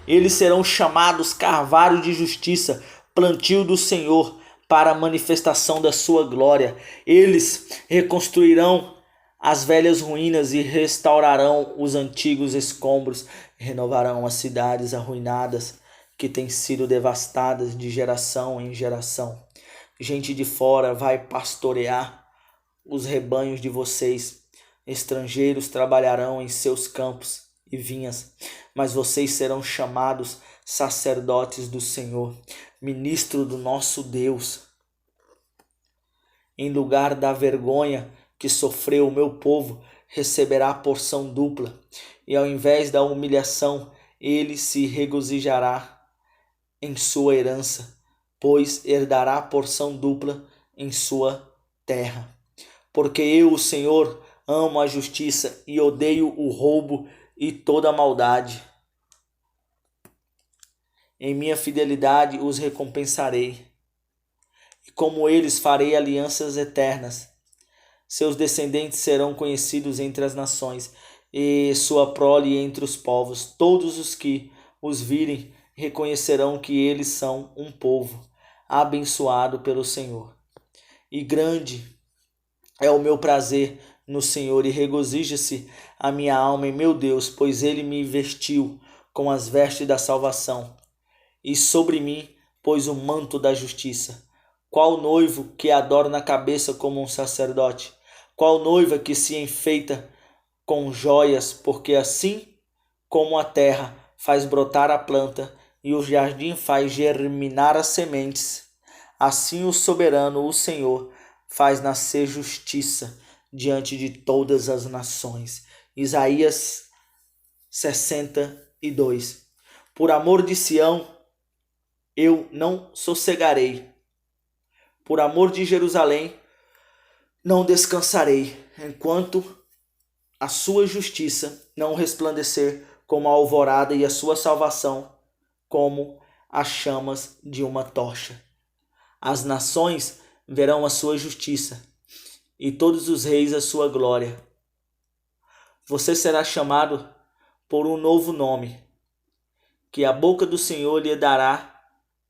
Eles serão chamados carvalho de justiça, plantio do Senhor, para a manifestação da sua glória. Eles reconstruirão as velhas ruínas e restaurarão os antigos escombros, renovarão as cidades arruinadas que têm sido devastadas de geração em geração. Gente de fora vai pastorear os rebanhos de vocês. Estrangeiros trabalharão em seus campos e vinhas, mas vocês serão chamados sacerdotes do Senhor, ministro do nosso Deus. Em lugar da vergonha que sofreu o meu povo, receberá porção dupla, e ao invés da humilhação, ele se regozijará em sua herança, pois herdará porção dupla em sua terra. Porque eu, o Senhor, amo a justiça e odeio o roubo e toda a maldade. Em minha fidelidade os recompensarei, e como eles farei alianças eternas. Seus descendentes serão conhecidos entre as nações, e sua prole entre os povos. Todos os que os virem reconhecerão que eles são um povo abençoado pelo Senhor. E grande é o meu prazer no Senhor, e regozija-se a minha alma em meu Deus, pois ele me vestiu com as vestes da salvação, e sobre mim pôs o manto da justiça. Qual noivo que adora na cabeça como um sacerdote? Qual noiva que se enfeita com joias? Porque assim como a terra faz brotar a planta e o jardim faz germinar as sementes, assim o soberano, o Senhor, faz nascer justiça diante de todas as nações. Isaías 62. Por amor de Sião, eu não sossegarei. Por amor de Jerusalém, não descansarei, enquanto a sua justiça não resplandecer como a alvorada e a sua salvação como as chamas de uma tocha. As nações verão a sua justiça e todos os reis a sua glória. Você será chamado por um novo nome, que a boca do Senhor lhe dará.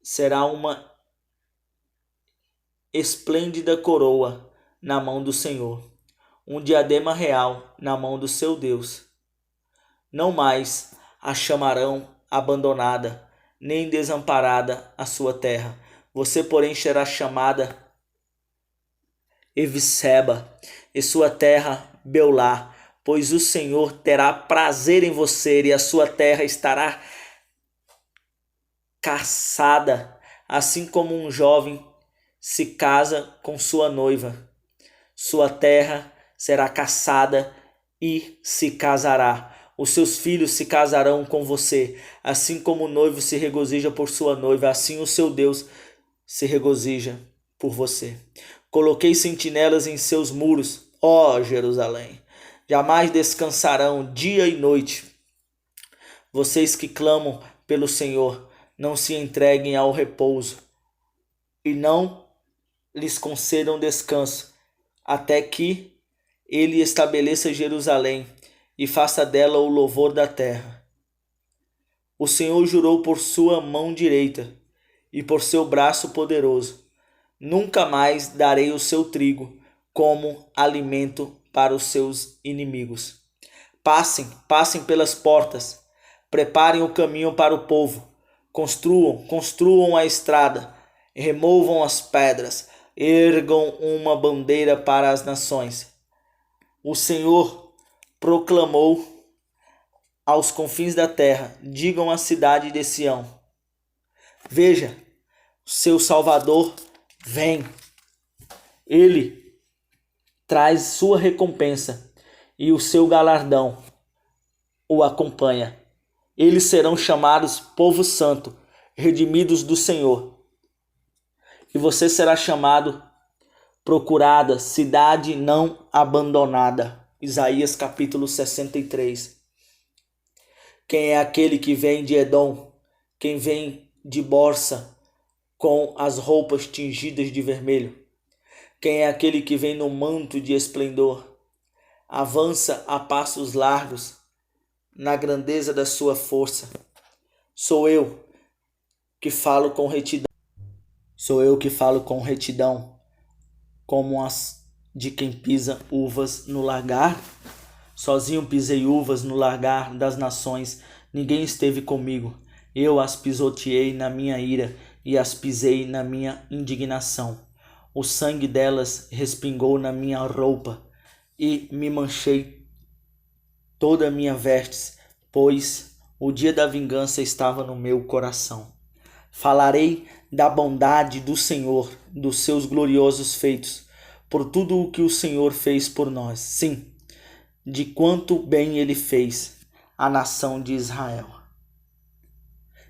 Será uma esplêndida coroa na mão do Senhor, um diadema real na mão do seu Deus. Não mais a chamarão abandonada, nem desamparada a sua terra. Você, porém, será chamada Evseba, e sua terra Beulá, pois o Senhor terá prazer em você, e a sua terra estará caçada, assim como um jovem se casa com sua noiva. Sua terra será caçada e se casará. Os seus filhos se casarão com você, assim como o noivo se regozija por sua noiva, assim o seu Deus se regozija por você. Coloquei sentinelas em seus muros, ó Jerusalém. Jamais descansarão dia e noite. Vocês que clamam pelo Senhor, não se entreguem ao repouso e não lhes concedam descanso, até que ele estabeleça Jerusalém e faça dela o louvor da terra. O Senhor jurou por sua mão direita e por seu braço poderoso: nunca mais darei o seu trigo como alimento para os seus inimigos. Passem pelas portas, preparem o caminho para o povo, construam a estrada, removam as pedras, ergam uma bandeira para as nações. O Senhor proclamou aos confins da terra: digam à cidade de Sião: veja, seu Salvador vem. Ele traz sua recompensa e o seu galardão o acompanha. Eles serão chamados povo santo, redimidos do Senhor. E você será chamado procurada, cidade não abandonada. Isaías capítulo 63. Quem é aquele que vem de Edom? Quem vem de Borsa com as roupas tingidas de vermelho? Quem é aquele que vem no manto de esplendor? Avança a passos largos na grandeza da sua força. Sou eu que falo com retidão. Sou eu que falo com retidão, como as de quem pisa uvas no lagar. Sozinho pisei uvas no lagar das nações, ninguém esteve comigo. Eu as pisoteei na minha ira e as pisei na minha indignação. O sangue delas respingou na minha roupa e me manchei toda a minha vestes, pois o dia da vingança estava no meu coração. Falarei da bondade do Senhor, dos seus gloriosos feitos, por tudo o que o Senhor fez por nós. Sim, de quanto bem ele fez à nação de Israel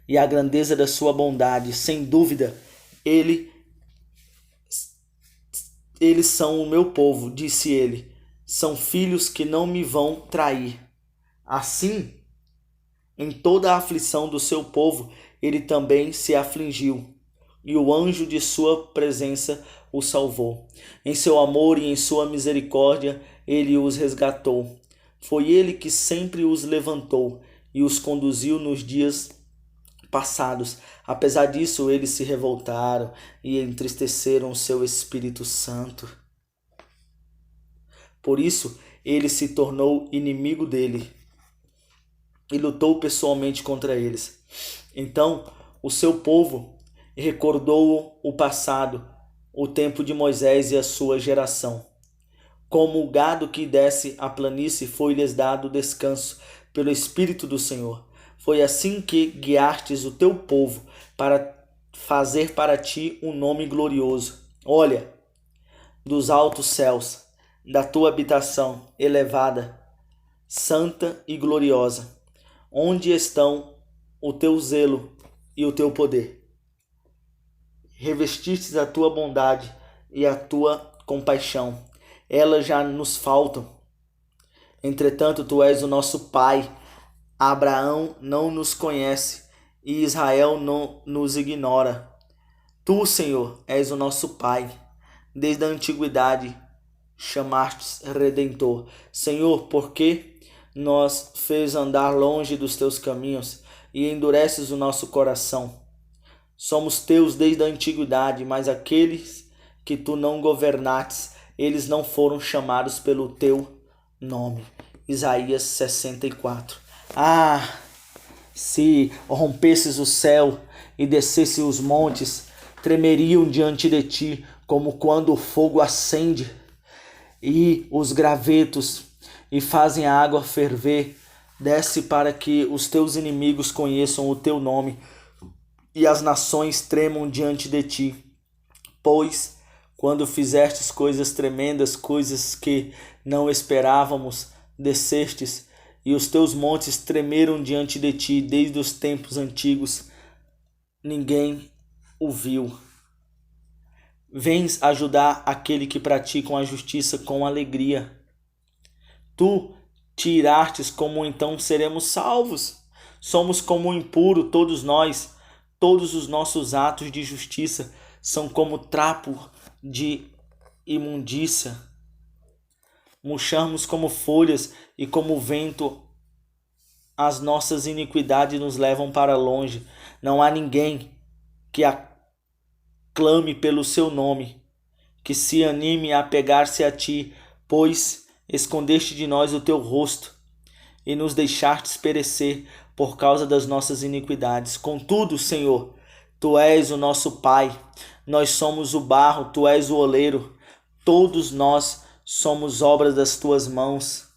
e a grandeza da sua bondade. Sem dúvida, eles são o meu povo, disse ele. São filhos que não me vão trair. Assim, em toda a aflição do seu povo, ele também se afligiu, e o anjo de sua presença o salvou. Em seu amor e em sua misericórdia, ele os resgatou. Foi ele que sempre os levantou e os conduziu nos dias passados. Apesar disso, eles se revoltaram e entristeceram o seu Espírito Santo. Por isso, ele se tornou inimigo dele e lutou pessoalmente contra eles. Então, o seu povo recordou o passado, o tempo de Moisés e a sua geração. Como o gado que desce a planície, foi-lhes dado descanso pelo Espírito do Senhor. Foi assim que guiastes o teu povo para fazer para ti um nome glorioso. Olha, dos altos céus, da tua habitação elevada, santa e gloriosa, onde estão o teu zelo e o teu poder. Revestistes a tua bondade e a tua compaixão. Elas já nos faltam. Entretanto, tu és o nosso Pai. Abraão não nos conhece e Israel não nos ignora. Tu, Senhor, és o nosso Pai. Desde a antiguidade chamastes Redentor. Senhor, porque nos fez andar longe dos teus caminhos e endureces o nosso coração. Somos teus desde a antiguidade, mas aqueles que tu não governastes, eles não foram chamados pelo teu nome. Isaías 64. Ah, se rompesses o céu e descesse os montes, tremeriam diante de ti, como quando o fogo acende e os gravetos e fazem a água ferver. Desce para que os teus inimigos conheçam o teu nome e as nações tremam diante de ti. Pois, quando fizestes coisas tremendas, coisas que não esperávamos, descestes, e os teus montes tremeram diante de ti desde os tempos antigos. Ninguém o viu. Vens ajudar aquele que praticam a justiça com alegria. Tu te irastes, como então seremos salvos? Somos como o impuro, todos nós. Todos os nossos atos de justiça são como trapo de imundícia. Murchamos como folhas e como o vento as nossas iniquidades nos levam para longe. Não há ninguém que aclame pelo seu nome, que se anime a pegar-se a ti, pois escondeste de nós o teu rosto e nos deixastes perecer por causa das nossas iniquidades. Contudo, Senhor, tu és o nosso Pai, nós somos o barro, tu és o oleiro, todos nós somos obras das tuas mãos.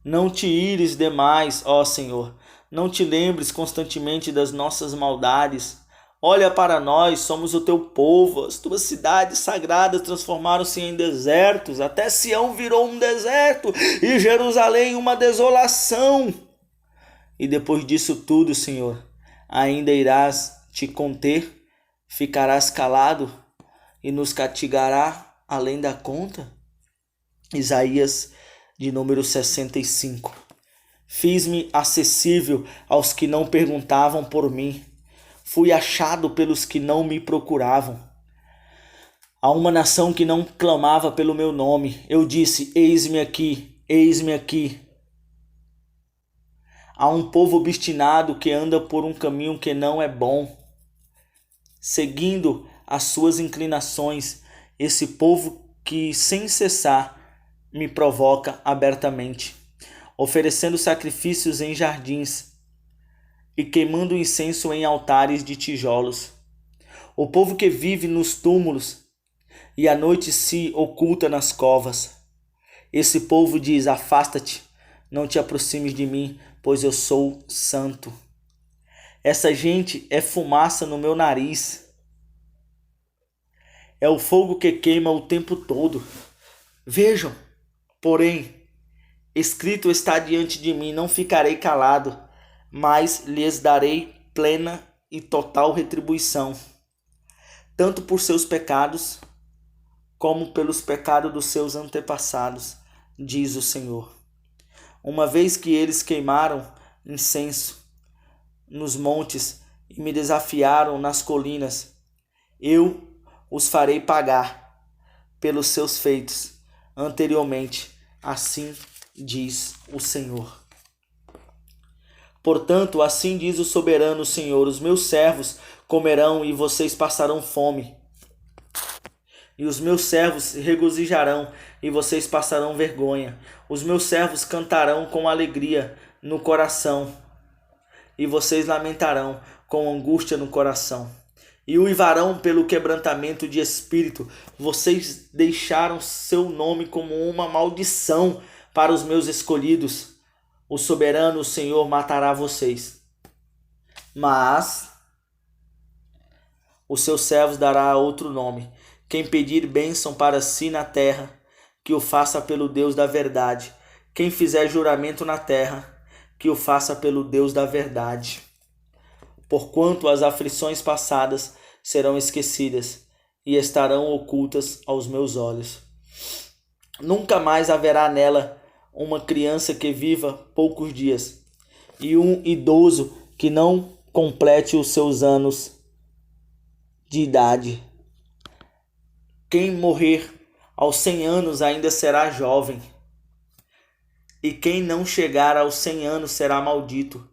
Não te ires demais, ó Senhor, não te lembres constantemente das nossas maldades. Olha para nós, somos o teu povo, as tuas cidades sagradas transformaram-se em desertos, até Sião virou um deserto e Jerusalém uma desolação. E depois disso tudo, Senhor, ainda irás te conter, ficarás calado e nos castigará além da conta? Isaías de número 65. Fiz-me acessível aos que não perguntavam por mim. Fui achado pelos que não me procuravam. A uma nação que não clamava pelo meu nome, eu disse: eis-me aqui, eis-me aqui. Há um povo obstinado que anda por um caminho que não é bom, seguindo as suas inclinações. Esse povo que sem cessar me provoca abertamente, oferecendo sacrifícios em jardins e queimando incenso em altares de tijolos. O povo que vive nos túmulos e à noite se oculta nas covas. Esse povo diz: afasta-te, não te aproximes de mim, pois eu sou santo. Essa gente é fumaça no meu nariz. É o fogo que queima o tempo todo. Vejam, porém, escrito está diante de mim, não ficarei calado, mas lhes darei plena e total retribuição, tanto por seus pecados, como pelos pecados dos seus antepassados, diz o Senhor. Uma vez que eles queimaram incenso nos montes e me desafiaram nas colinas, eu os farei pagar pelos seus feitos anteriormente, assim diz o Senhor. Portanto, assim diz o soberano Senhor: os meus servos comerão e vocês passarão fome, e os meus servos se regozijarão e vocês passarão vergonha. Os meus servos cantarão com alegria no coração, e vocês lamentarão com angústia no coração. E uivarão pelo quebrantamento de espírito. Vocês deixaram seu nome como uma maldição para os meus escolhidos. O soberano Senhor matará vocês, mas os seus servos dará outro nome. Quem pedir bênção para si na terra, que o faça pelo Deus da verdade. Quem fizer juramento na terra, que o faça pelo Deus da verdade. Porquanto as aflições passadas serão esquecidas e estarão ocultas aos meus olhos. Nunca mais haverá nela uma criança que viva poucos dias, e um idoso que não complete os seus anos de idade. Quem morrer aos 100 anos ainda será jovem, e quem não chegar aos 100 anos será maldito.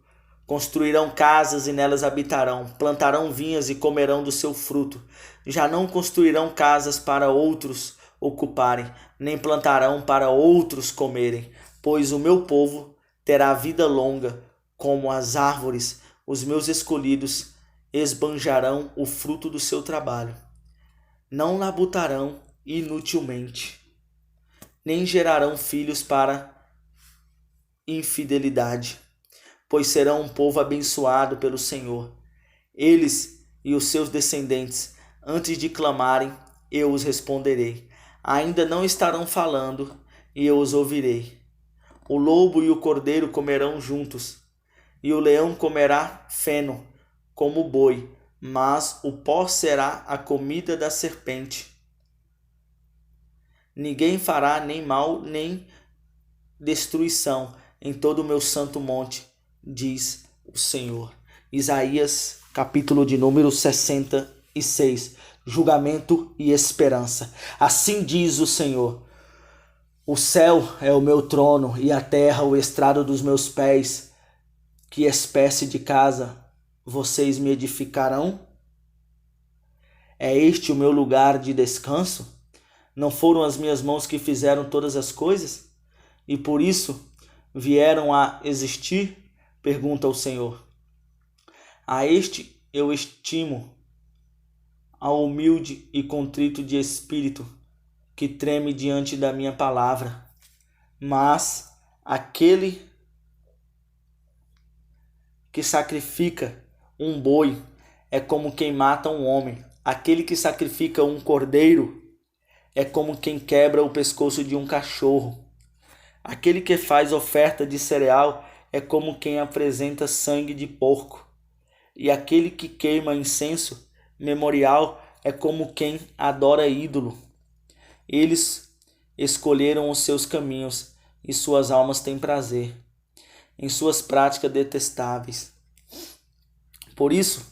Construirão casas e nelas habitarão, plantarão vinhas e comerão do seu fruto. Já não construirão casas para outros ocuparem, nem plantarão para outros comerem, pois o meu povo terá vida longa como as árvores. Os meus escolhidos esbanjarão o fruto do seu trabalho. Não labutarão inutilmente, nem gerarão filhos para infidelidade, pois serão um povo abençoado pelo Senhor. Eles e os seus descendentes, antes de clamarem, eu os responderei. Ainda não estarão falando, e eu os ouvirei. O lobo e o cordeiro comerão juntos, e o leão comerá feno como o boi, mas o pó será a comida da serpente. Ninguém fará nem mal nem destruição em todo o meu santo monte, diz o Senhor. Isaías, capítulo de número 66. Julgamento e esperança. Assim diz o Senhor: o céu é o meu trono e a terra o estrado dos meus pés. Que espécie de casa vocês me edificarão? É este o meu lugar de descanso? Não foram as minhas mãos que fizeram todas as coisas? E por isso vieram a existir? Pergunta o Senhor. A este eu estimo, ao humilde e contrito de espírito, que treme diante da minha palavra. Mas aquele que sacrifica um boi é como quem mata um homem. Aquele que sacrifica um cordeiro é como quem quebra o pescoço de um cachorro. Aquele que faz oferta de cereal é como quem apresenta sangue de porco. E aquele que queima incenso memorial é como quem adora ídolo. Eles escolheram os seus caminhos e suas almas têm prazer em suas práticas detestáveis. Por isso,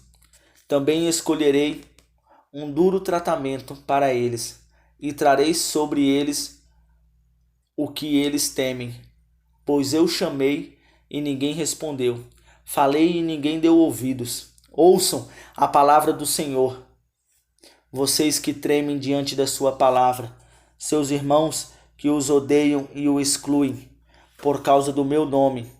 também escolherei um duro tratamento para eles e trarei sobre eles o que eles temem. Pois eu chamei e ninguém respondeu, falei e ninguém deu ouvidos. Ouçam a palavra do Senhor, vocês que tremem diante da sua palavra, seus irmãos que os odeiam e o excluem por causa do meu nome.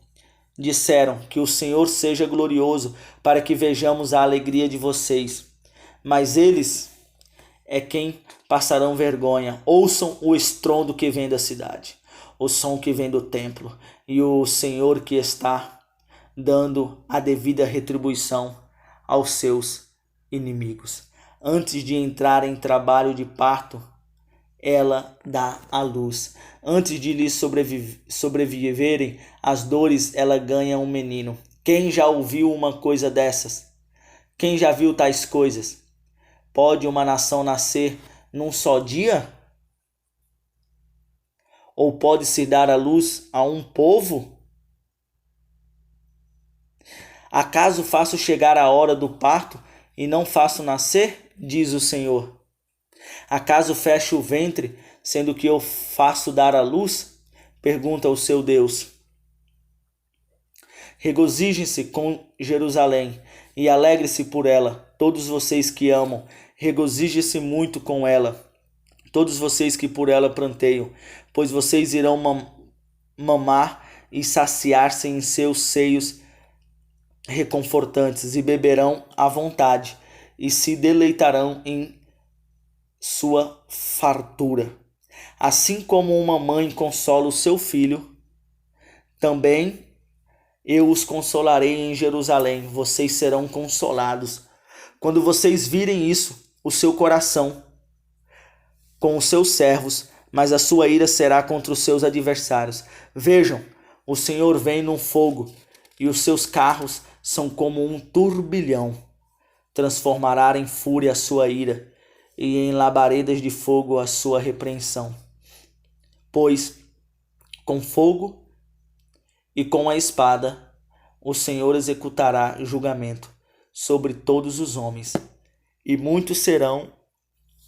Disseram que o Senhor seja glorioso para que vejamos a alegria de vocês. Mas eles é quem passarão vergonha. Ouçam o estrondo que vem da cidade, o som que vem do templo, e o Senhor que está dando a devida retribuição aos seus inimigos. Antes de entrar em trabalho de parto, ela dá à luz. Antes de lhe sobreviverem as dores, ela ganha um menino. Quem já ouviu uma coisa dessas? Quem já viu tais coisas? Pode uma nação nascer num só dia? Ou pode-se dar à luz a um povo? Acaso faço chegar a hora do parto e não faço nascer? Diz o Senhor. Acaso fecho o ventre, sendo que eu faço dar à luz? Pergunta o seu Deus. Regozijem-se com Jerusalém e alegre-se por ela, todos vocês que amam. Regozijem-se muito com ela, todos vocês que por ela pranteiam, pois vocês irão mamar e saciar-se em seus seios reconfortantes, e beberão à vontade, e se deleitarão em sua fartura. Assim como uma mãe consola o seu filho, também eu os consolarei em Jerusalém. Vocês serão consolados. Quando vocês virem isso, o seu coração com os seus servos, mas a sua ira será contra os seus adversários. Vejam, o Senhor vem num fogo, e os seus carros são como um turbilhão. Transformará em fúria a sua ira, e em labaredas de fogo a sua repreensão. Pois com fogo e com a espada o Senhor executará julgamento sobre todos os homens, e muitos serão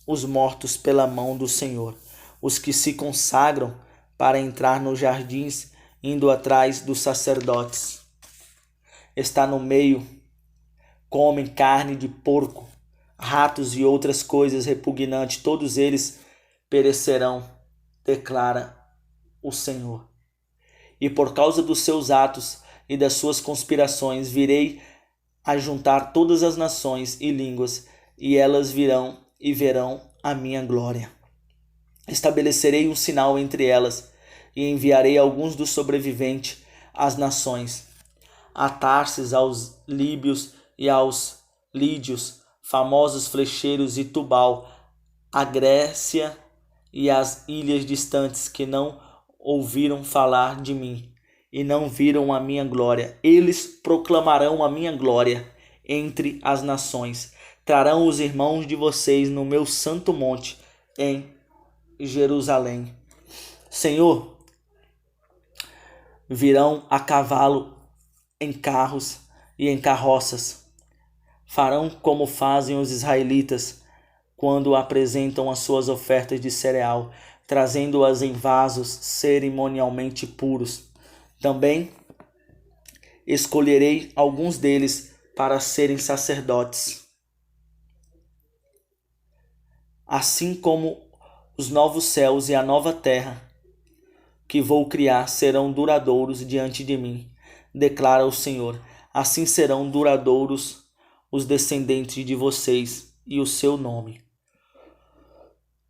os mortos pela mão do Senhor, os que se consagram para entrar nos jardins, indo atrás dos sacerdotes. Está no meio, comem carne de porco, ratos e outras coisas repugnantes, todos eles perecerão, declara o Senhor. E por causa dos seus atos e das suas conspirações, virei a juntar todas as nações e línguas, e elas virão e verão a minha glória. Estabelecerei um sinal entre elas, e enviarei alguns dos sobreviventes às nações, a Tarsis, aos líbios e aos lídios, famosos flecheiros, e Tubal, a Grécia e as ilhas distantes, que não ouviram falar de mim e não viram a minha glória. Eles proclamarão a minha glória entre as nações. Trarão os irmãos de vocês no meu santo monte em Jerusalém. Senhor, virão a cavalo, em carros e em carroças. Farão como fazem os israelitas quando apresentam as suas ofertas de cereal, trazendo-as em vasos cerimonialmente puros. Também escolherei alguns deles para serem sacerdotes. Assim como os novos céus e a nova terra que vou criar serão duradouros diante de mim, declara o Senhor. Assim serão duradouros os descendentes de vocês e o seu nome.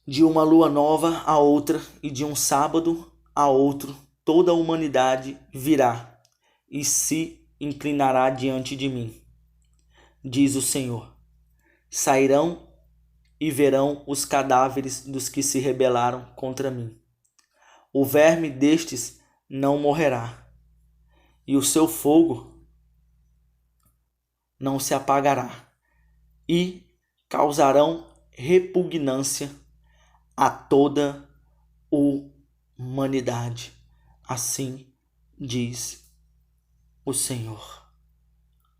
De uma lua nova a outra e de um sábado a outro, toda a humanidade virá e se inclinará diante de mim, diz o Senhor. Sairão e verão os cadáveres dos que se rebelaram contra mim. O verme destes não morrerá, e o seu fogo não se apagará, e causarão repugnância a toda a humanidade. Assim diz o Senhor.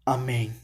Amém.